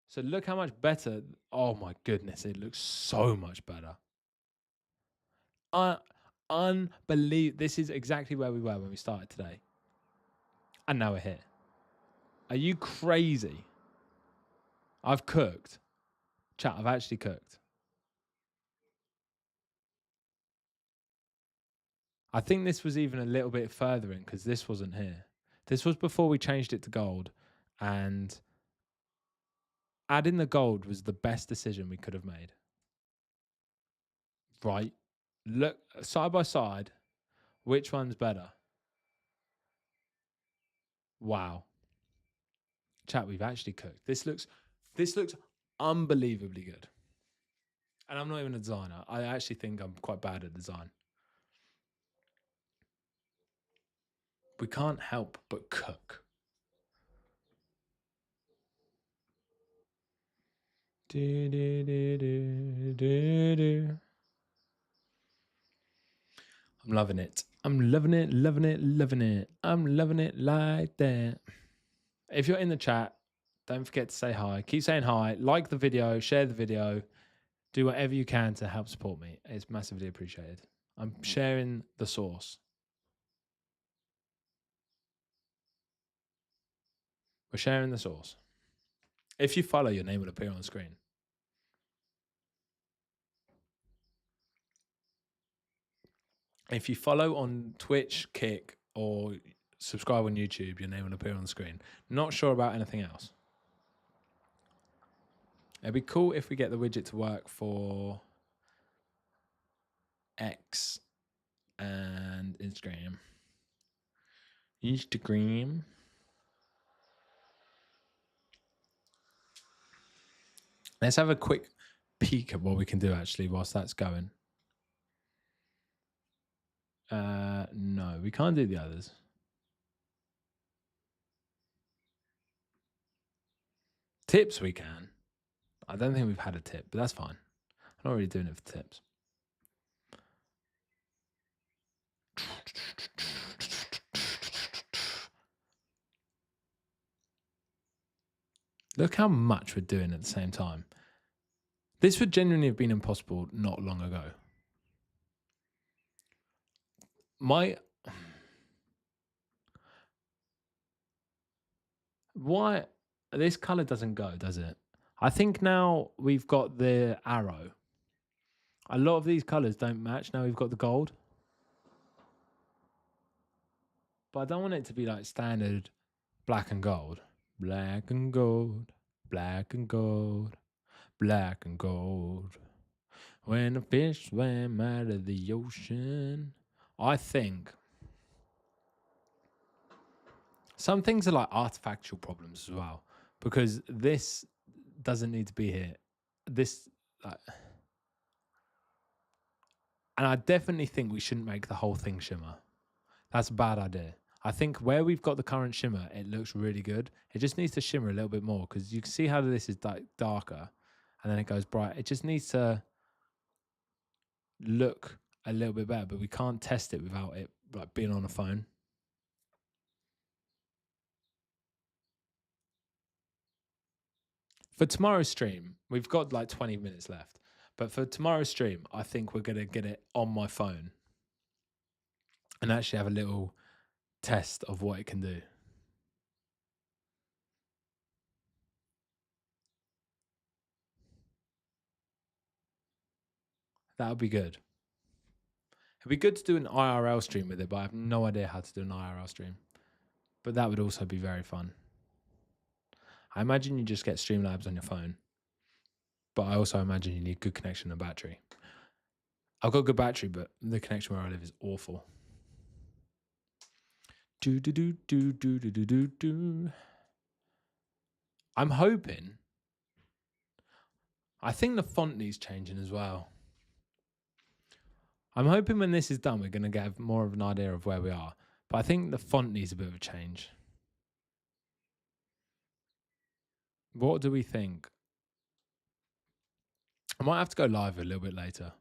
So look how much better. Oh my goodness, it looks so much better. Unbelievable. This is exactly where we were when we started today. And now we're here. Are you crazy? I've cooked. Chat, I've actually cooked. I think this was even a little bit further in because this wasn't here. This was before we changed it to gold. And adding the gold was the best decision we could have made. Right? Look, side by side, which one's better? Wow. Chat, we've actually cooked. This looks unbelievably good. And I'm not even a designer. I actually think I'm quite bad at design. We can't help but cook. Do, do, do, do, do, do. I'm loving it. I'm loving it, loving it, loving it. I'm loving it like that. If you're in the chat, don't forget to say hi. Keep saying hi. Like the video, share the video. Do whatever you can to help support me. It's massively appreciated. I'm sharing the sauce. We're sharing the sauce. If you follow, your name will appear on the screen. If you follow on Twitch, Kick, or subscribe on YouTube, your name will appear on the screen. Not sure about anything else. It'd be cool if we get the widget to work for X and Instagram. Instagram. Let's have a quick peek at what we can do actually whilst that's going. No, we can't do the others. Tips we can. I don't think we've had a tip, but that's fine. I'm not really doing it for tips. Look how much we're doing at the same time. This would genuinely have been impossible not long ago. Why this color doesn't go, does it? I think now we've got the arrow. A lot of these colors don't match. Now we've got the gold. But I don't want it to be like standard black and gold. Black and gold, black and gold, black and gold. When the fish swam out of the ocean. I think some things are like artifactual problems as well. Because this doesn't need to be here. This, and I definitely think we shouldn't make the whole thing shimmer. That's a bad idea. I think where we've got the current shimmer, it looks really good. It just needs to shimmer a little bit more because you can see how this is darker and then it goes bright. It just needs to look a little bit better, but we can't test it without it like being on a phone. For tomorrow's stream, we've got like 20 minutes left. But for tomorrow's stream, I think we're going to get it on my phone and actually have a little test of what it can do. That would be good. It'd be good to do an IRL stream with it, but I have no idea how to do an IRL stream. But that would also be very fun. I imagine you just get Streamlabs on your phone. But I also imagine you need good connection and battery. I've got good battery, but the connection where I live is awful. I'm hoping. I think the font needs changing as well. I'm hoping when this is done, we're going to get more of an idea of where we are. But I think the font needs a bit of a change. What do we think? I might have to go live a little bit later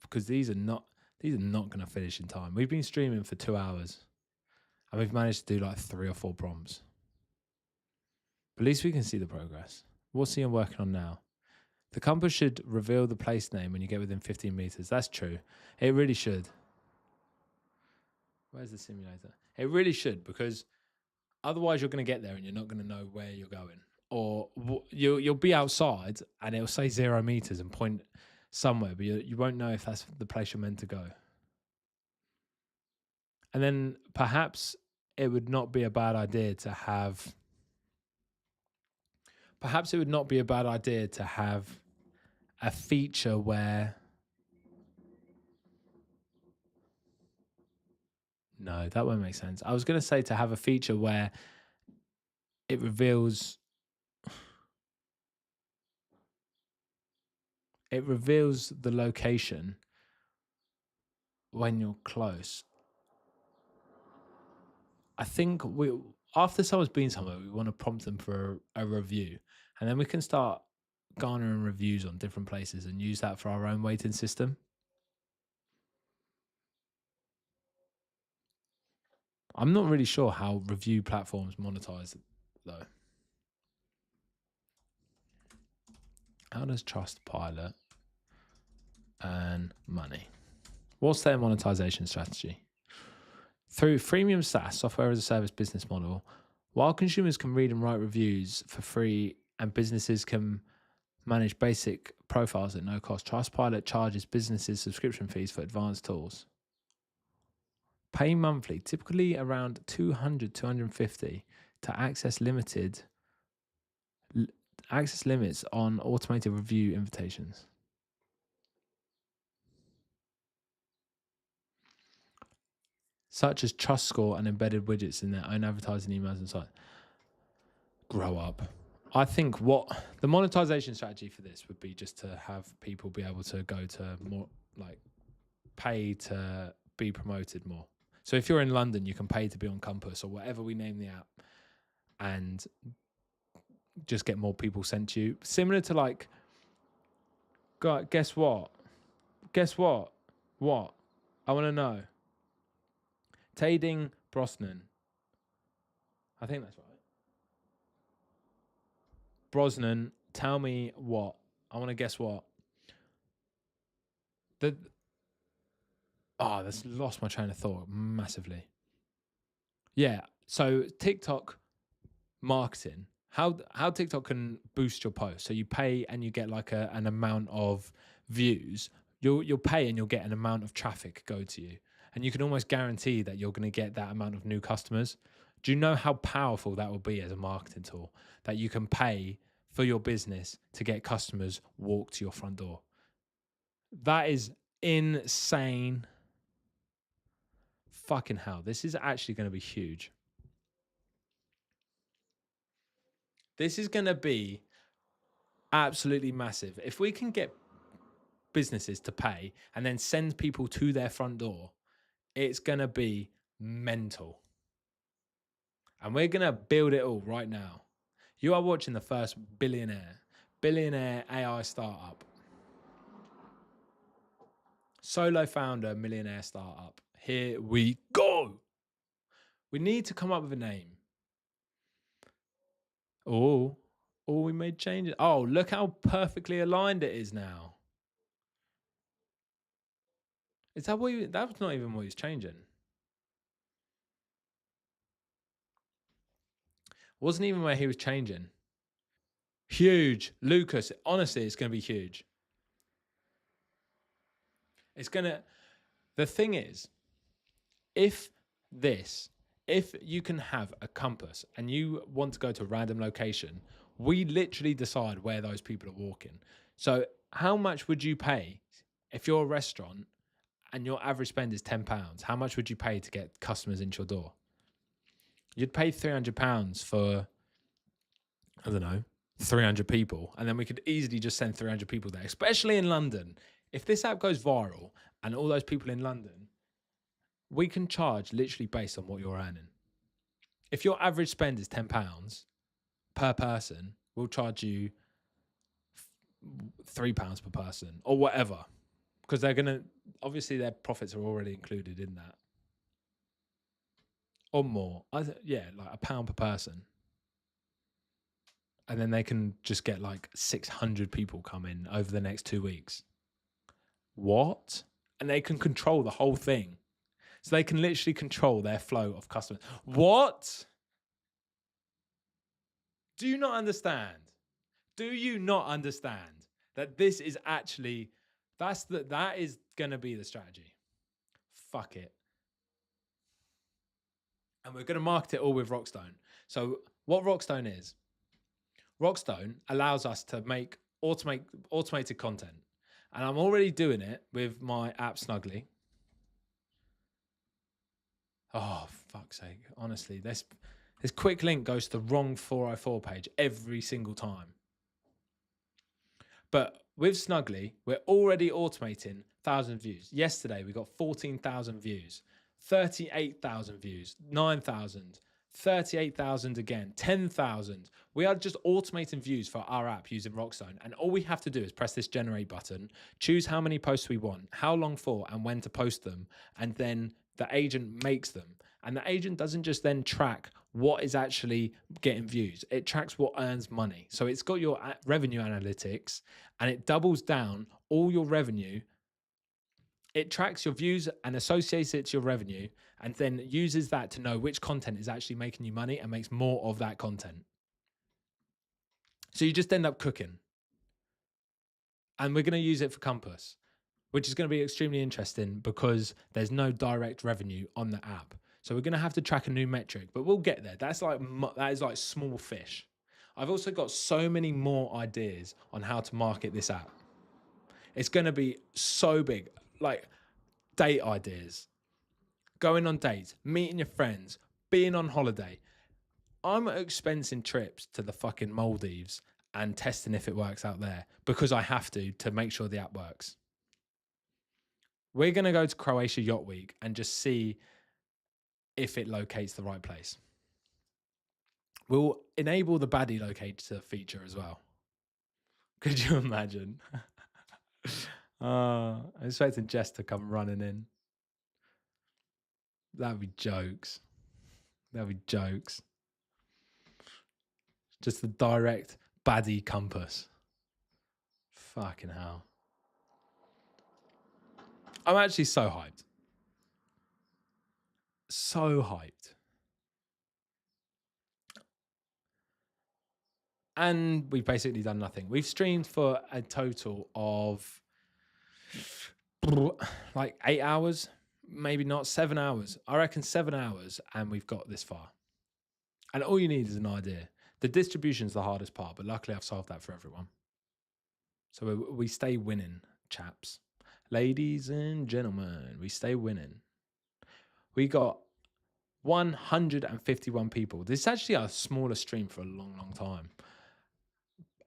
because these are not going to finish in time. We've been streaming for 2 hours and we've managed to do like 3 or 4 prompts. But at least we can see the progress. What's Ian working on now? The compass should reveal the place name when you get within 15 meters. That's true. It really should. Where's the simulator? It really should, because otherwise you're going to get there and you're not going to know where you're going. Or you'll be outside and it'll say 0 meters and point somewhere, but you won't know if that's the place you're meant to go. And then perhaps it would not be a bad idea to have... Perhaps it would not be a bad idea to have a feature where... No, that won't make sense. I was going to say to have a feature where it reveals... It reveals the location when you're close. I think after someone's been somewhere, we want to prompt them for a review. And then we can start garnering reviews on different places and use that for our own weighting system. I'm not really sure how review platforms monetize it, though. How does Trustpilot earn money? What's their monetization strategy? Through freemium SaaS, software as a service business model, while consumers can read and write reviews for free and businesses can manage basic profiles at no cost, Trustpilot charges businesses subscription fees for advanced tools. Pay monthly, typically around 200, 250 to access limits on automated review invitations. Such as Trust Score and embedded widgets in their own advertising emails and sites. Grow up. I think what the monetization strategy for this would be just to have people be able to go to more, like, pay to be promoted more. So if you're in London, you can pay to be on Compass or whatever we name the app and just get more people sent to you. Similar to like, God, guess what? What? I want to know. Tading Brosnan. I think that's right. Brosnan, tell me what. I want to guess what. That's lost my train of thought massively. Yeah, so TikTok marketing. How TikTok can boost your post. So you pay and you get like an amount of views. You'll pay and you'll get an amount of traffic go to you. And you can almost guarantee that you're going to get that amount of new customers. Do you know how powerful that will be as a marketing tool? That you can pay for your business to get customers walk to your front door. That is insane. Fucking hell. This is actually going to be huge. This is going to be absolutely massive. If we can get businesses to pay and then send people to their front door, it's going to be Mental. And we're going to build it all right now. You are watching the first billionaire AI startup. Solo founder, millionaire startup. Here we go. We need to come up with a name. Oh, we made changes. Oh, look how perfectly aligned it is now. Is that what that was not even what he's changing. Wasn't even where he was changing. Huge. Lucas, honestly, it's going to be huge. The thing is, if you can have a compass and you want to go to a random location, we literally decide where those people are walking. So how much would you pay if you're a restaurant and your average spend is £10? How much would you pay to get customers into your door? You'd pay £300 for, I don't know, 300 people. And then we could easily just send 300 people there, especially in London. If this app goes viral and all those people in London, we can charge literally based on what you're earning. If your average spend is £10 per person, we'll charge you £3 per person or whatever. Because they're going to, obviously their profits are already included in that. Or more. Like £1 per person. And then they can just get like 600 people come in over the next 2 weeks. What? And they can control the whole thing. So they can literally control their flow of customers. What? Do you not understand? Do you not understand that this is actually, that is going to be the strategy? Fuck it. And we're going to market it all with Rockstone. So what Rockstone is, Rockstone allows us to make automated content. And I'm already doing it with my app Snuggly. Oh, fuck's sake. Honestly, this quick link goes to the wrong 404 page every single time. But with Snuggly, we're already automating 1,000 views. Yesterday, we got 14,000 views, 38,000 views, 9,000, 38,000 again, 10,000. We are just automating views for our app using Rockstone. And all we have to do is press this generate button, choose how many posts we want, how long for, and when to post them. And then the agent makes them. And the agent doesn't just then track what is actually getting views. It tracks what earns money. So it's got your revenue analytics and it doubles down all your revenue. It tracks your views and associates it to your revenue and then uses that to know which content is actually making you money and makes more of that content. So you just end up cooking. And we're going to use it for Compass, which is going to be extremely interesting because there's no direct revenue on the app. So we're going to have to track a new metric, but we'll get there. That is like small fish. I've also got so many more ideas on how to market this app. It's going to be so big, like date ideas, going on dates, meeting your friends, being on holiday. I'm expensing trips to the fucking Maldives and testing if it works out there because I have to make sure the app works. We're going to go to Croatia Yacht Week and just see if it locates the right place. We'll enable the baddie locator feature as well. Could you imagine? I'm expecting Jess to come running in. That'd be jokes. Just the direct baddie compass. Fucking hell. I'm actually so hyped. So hyped. And we've basically done nothing. We've streamed for a total of like 8 hours, maybe not 7 hours. I reckon 7 hours, and we've got this far. And all you need is an idea. The distribution's the hardest part, but luckily I've solved that for everyone. So we stay winning, chaps. Ladies and gentlemen, we stay winning. We got 151 people. This is actually our smallest stream for a long, long time.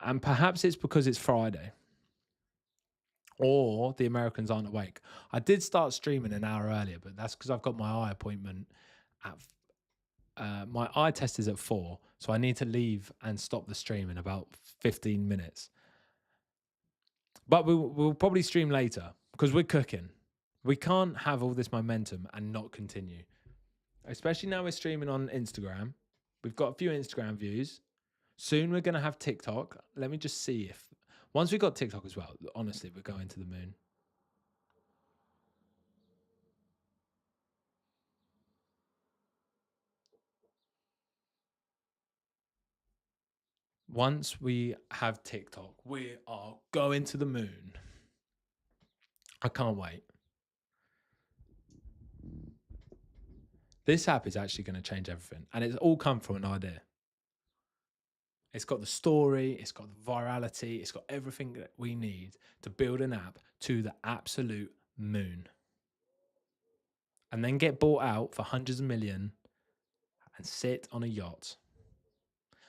And perhaps it's because it's Friday. or the Americans aren't awake. I did start streaming an hour earlier, but that's because I've got my eye appointment at my eye test is at 4, so I need to leave and stop the stream in about 15 minutes. But we'll probably stream later because we're cooking. We can't have all this momentum and not continue. Especially now we're streaming on Instagram. We've got a few Instagram views. Soon we're going to have TikTok. Let me just see if once we got TikTok as well, honestly, we're going to the moon. Once we have TikTok, we are going to the moon. I can't wait. This app is actually going to change everything. And it's all come from an idea. It's got the story, it's got the virality, it's got everything that we need to build an app to the absolute moon. And then get bought out for hundreds of million and sit on a yacht.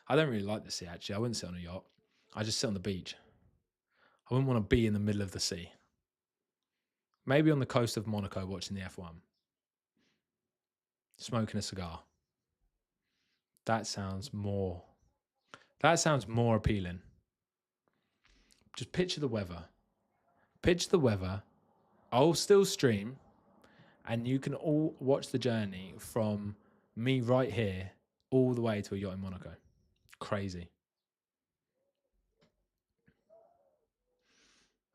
I don't really like the sea, actually. I wouldn't sit on a yacht. I just sit on the beach. I wouldn't want to be in the middle of the sea. Maybe on the coast of Monaco watching the F1. Smoking a cigar. That sounds more appealing. Just picture the weather. Picture the weather. I'll still stream and you can all watch the journey from me right here all the way to a yacht in Monaco. Crazy.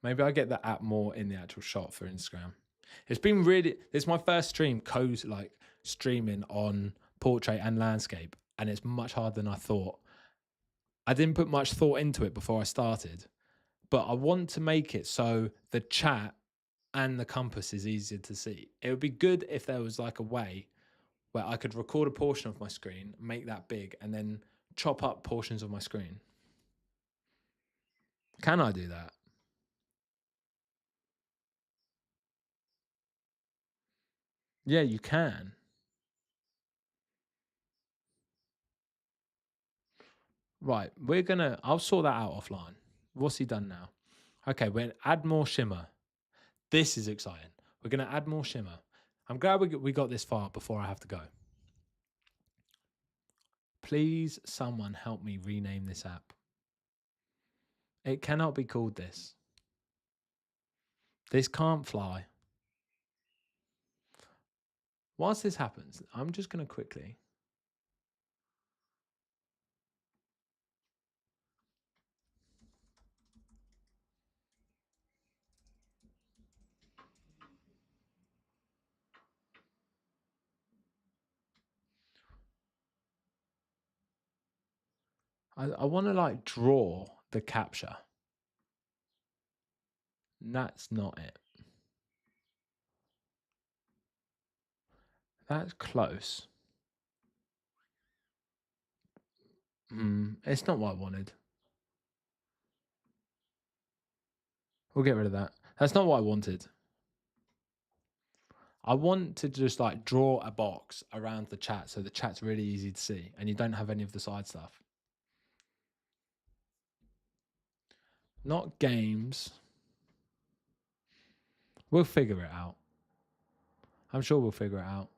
Maybe I get the app more in the actual shot for Instagram. It's been really, this is my first stream streaming on portrait and landscape, and it's much harder than I thought. I didn't put much thought into it before I started, but I want to make it so the chat and the compass is easier to see. It would be good if there was like a way where I could record a portion of my screen, make that big, and then chop up portions of my screen. Can I do that? Yeah, you can. Right, I'll sort that out offline. What's he done now? Okay, we're going to add more shimmer. This is exciting. We're going to add more shimmer. I'm glad we got this far before I have to go. Please, someone help me rename this app. It cannot be called this. This can't fly. Whilst this happens, I'm just going to quickly. I want to like draw the capture. That's not it. That's close. It's not what I wanted. We'll get rid of that. That's not what I wanted. I want to just like draw a box around the chat so the chat's really easy to see and you don't have any of the side stuff. Not games. We'll figure it out. I'm sure we'll figure it out.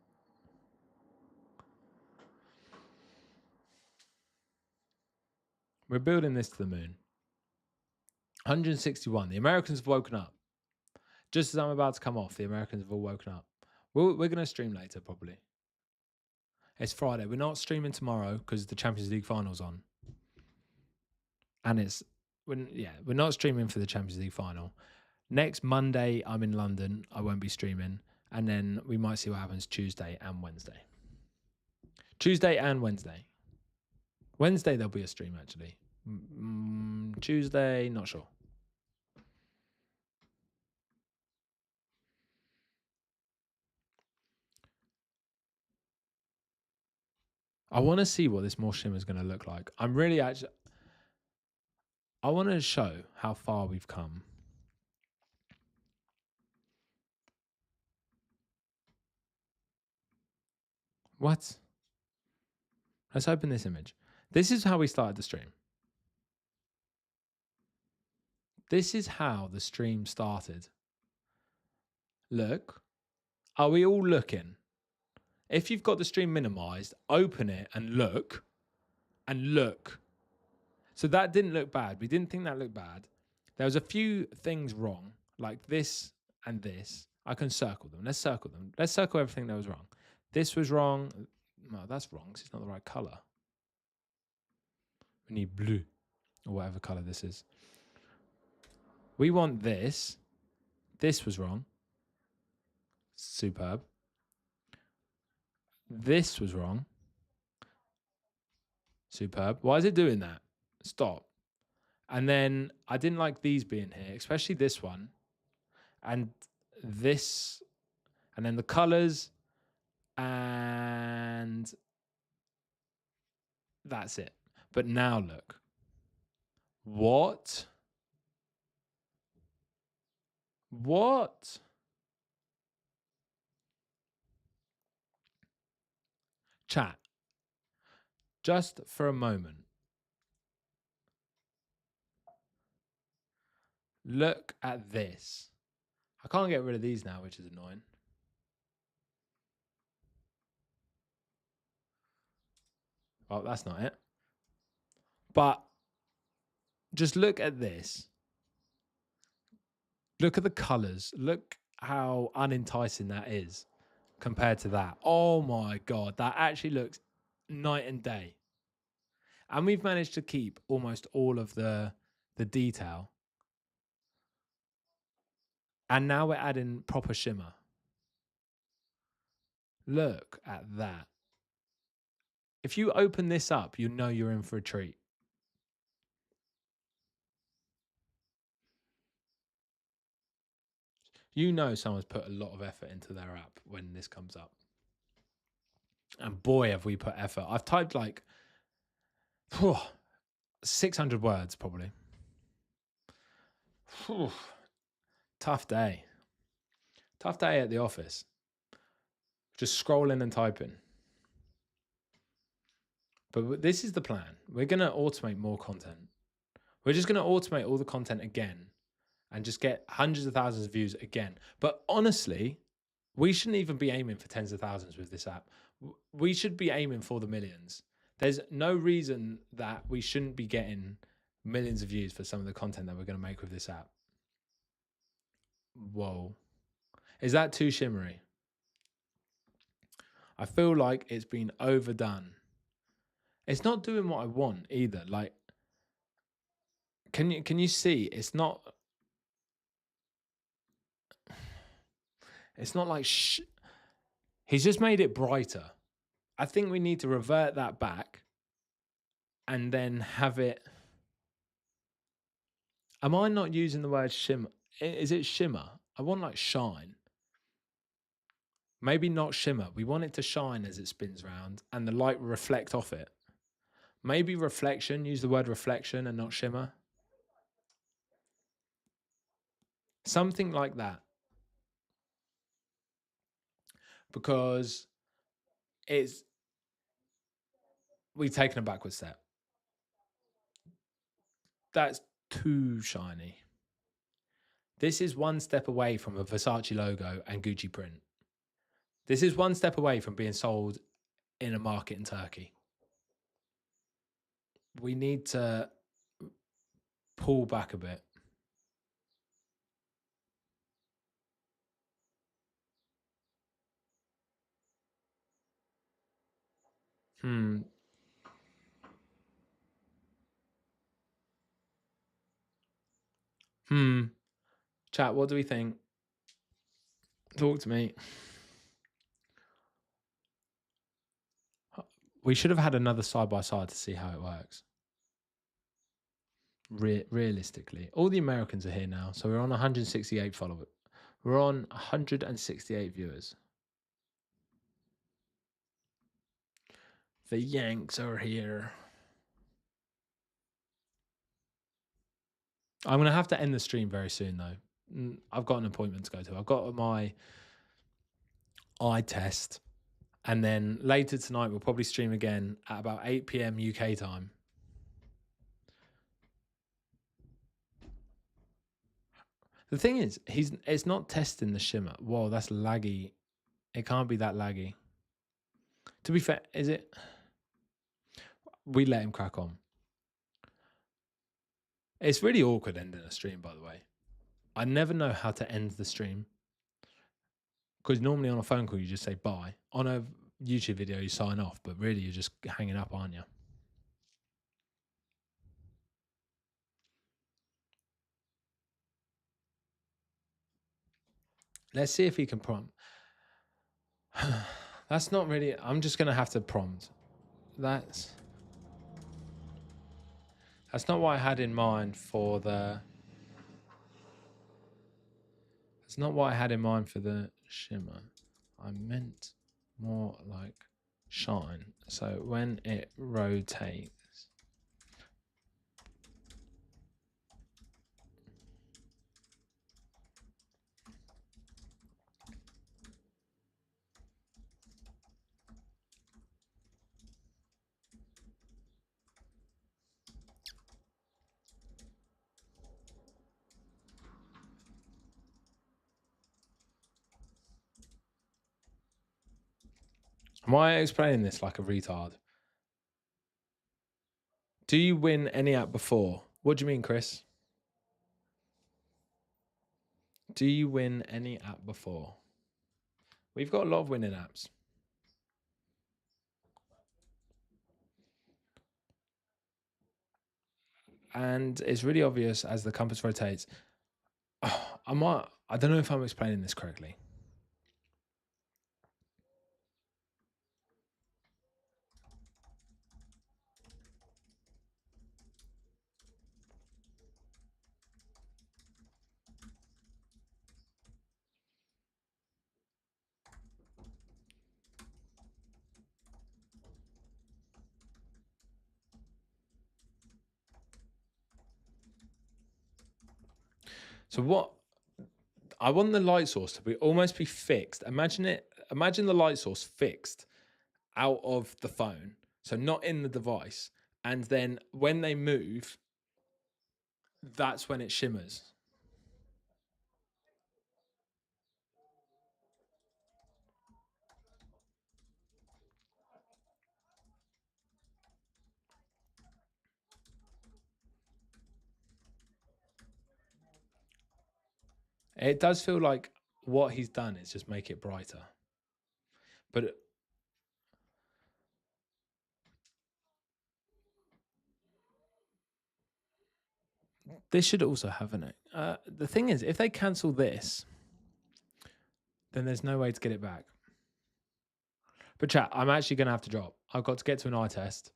We're building this to the moon. 161. The Americans have woken up. Just as I'm about to come off, the Americans have all woken up. We're going to stream later, probably. It's Friday. We're not streaming tomorrow because the Champions League final's on. And we're not streaming for the Champions League final. Next Monday, I'm in London. I won't be streaming. And then we might see what happens Tuesday and Wednesday. Tuesday and Wednesday. Wednesday, there'll be a stream, actually. Tuesday, not sure. I want to see what this more shimmer is going to look like. I want to show how far we've come. What? Let's open this image. This is how we started the stream. This is how the stream started. Look. Are we all looking? If you've got the stream minimized, open it and look. And look. So that didn't look bad. We didn't think that looked bad. There was a few things wrong, like this and this. I can circle them. Let's circle them. Let's circle everything that was wrong. This was wrong. No, that's wrong because it's not the right color. We need blue or whatever color this is. We want this. This was wrong. Superb. This was wrong. Superb. Why is it doing that? Stop. And then I didn't like these being here, especially this one. And this. And then the colors. And that's it. But now look. What? What? Chat. Just for a moment. Look at this. I can't get rid of these now, which is annoying. Well, that's not it. But just look at this. Look at the colors. Look how unenticing that is compared to that. Oh my God, that actually looks night and day. And we've managed to keep almost all of the detail. And now we're adding proper shimmer. Look at that. If you open this up, you know you're in for a treat. You know someone's put a lot of effort into their app when this comes up. And boy, have we put effort. I've typed like 600 words probably. Tough day. Tough day at the office. Just scrolling and typing. But this is the plan. We're going to automate more content. We're just going to automate all the content again and just get hundreds of thousands of views again. But honestly, we shouldn't even be aiming for tens of thousands with this app. We should be aiming for the millions. There's no reason that we shouldn't be getting millions of views for some of the content that we're going to make with this app. Whoa. Is that too shimmery? I feel like it's been overdone. It's not doing what I want either. Like, can you see? It's not like he's just made it brighter. I think we need to revert that back and then have it. Am I not using the word shimmer? Is it shimmer? I want like shine. Maybe not shimmer. We want it to shine as it spins round and the light reflect off it. Maybe reflection. Use the word reflection and not shimmer. Something like that. Because we've taken a backward step. That's too shiny. This is one step away from a Versace logo and Gucci print. This is one step away from being sold in a market in Turkey. We need to pull back a bit. Chat, what do we think? Talk to me. We should have had another side-by-side to see how it works. Realistically. All the Americans are here now, so we're on 168 followers. We're on 168 viewers. The Yanks are here. I'm going to have to end the stream very soon, though. I've got an appointment to go to. I've got my eye test. And then later tonight, we'll probably stream again at about 8 p.m. UK time. The thing is, it's not testing the shimmer. Whoa, that's laggy. It can't be that laggy. To be fair, is it? We let him crack on. It's really awkward ending a stream, by the way. I never know how to end the stream. Because normally on a phone call, you just say bye. On a YouTube video, you sign off, but really you're just hanging up, aren't you? Let's see if he can prompt. That's not really, I'm just going to have to prompt. That's not what I had in mind for the, that's not what I had in mind for the shimmer. I meant more like shine. So when it rotates, am I explaining this like a retard? Do you win any app before? What do you mean, Chris? Do you win any app before? We've got a lot of winning apps. And it's really obvious as the compass rotates. I don't know if I'm explaining this correctly. So what I want the light source to almost be fixed. Imagine the light source fixed out of the phone, so not in the device. And then when they move, that's when it shimmers. It does feel like what he's done is just make it brighter. But this should also have an. The thing is, if they cancel this, then there's no way to get it back. But chat, I'm actually going to have to drop. I've got to get to an eye test,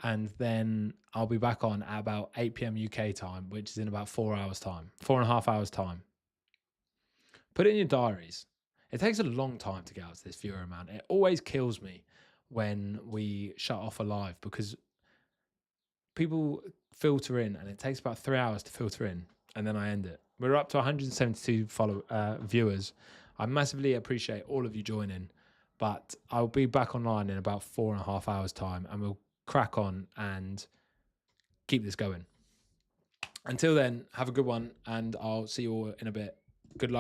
and then I'll be back on at about 8 p.m. UK time, which is in about 4 hours' time, 4.5 hours' time. Put it in your diaries. It takes a long time to get out to this viewer amount. It always kills me when we shut off a live because people filter in, and it takes about 3 hours to filter in, and then I end it. We're up to 172 viewers. I massively appreciate all of you joining, but I'll be back online in about 4.5 hours' time, and we'll crack on and keep this going. Until then, have a good one, and I'll see you all in a bit.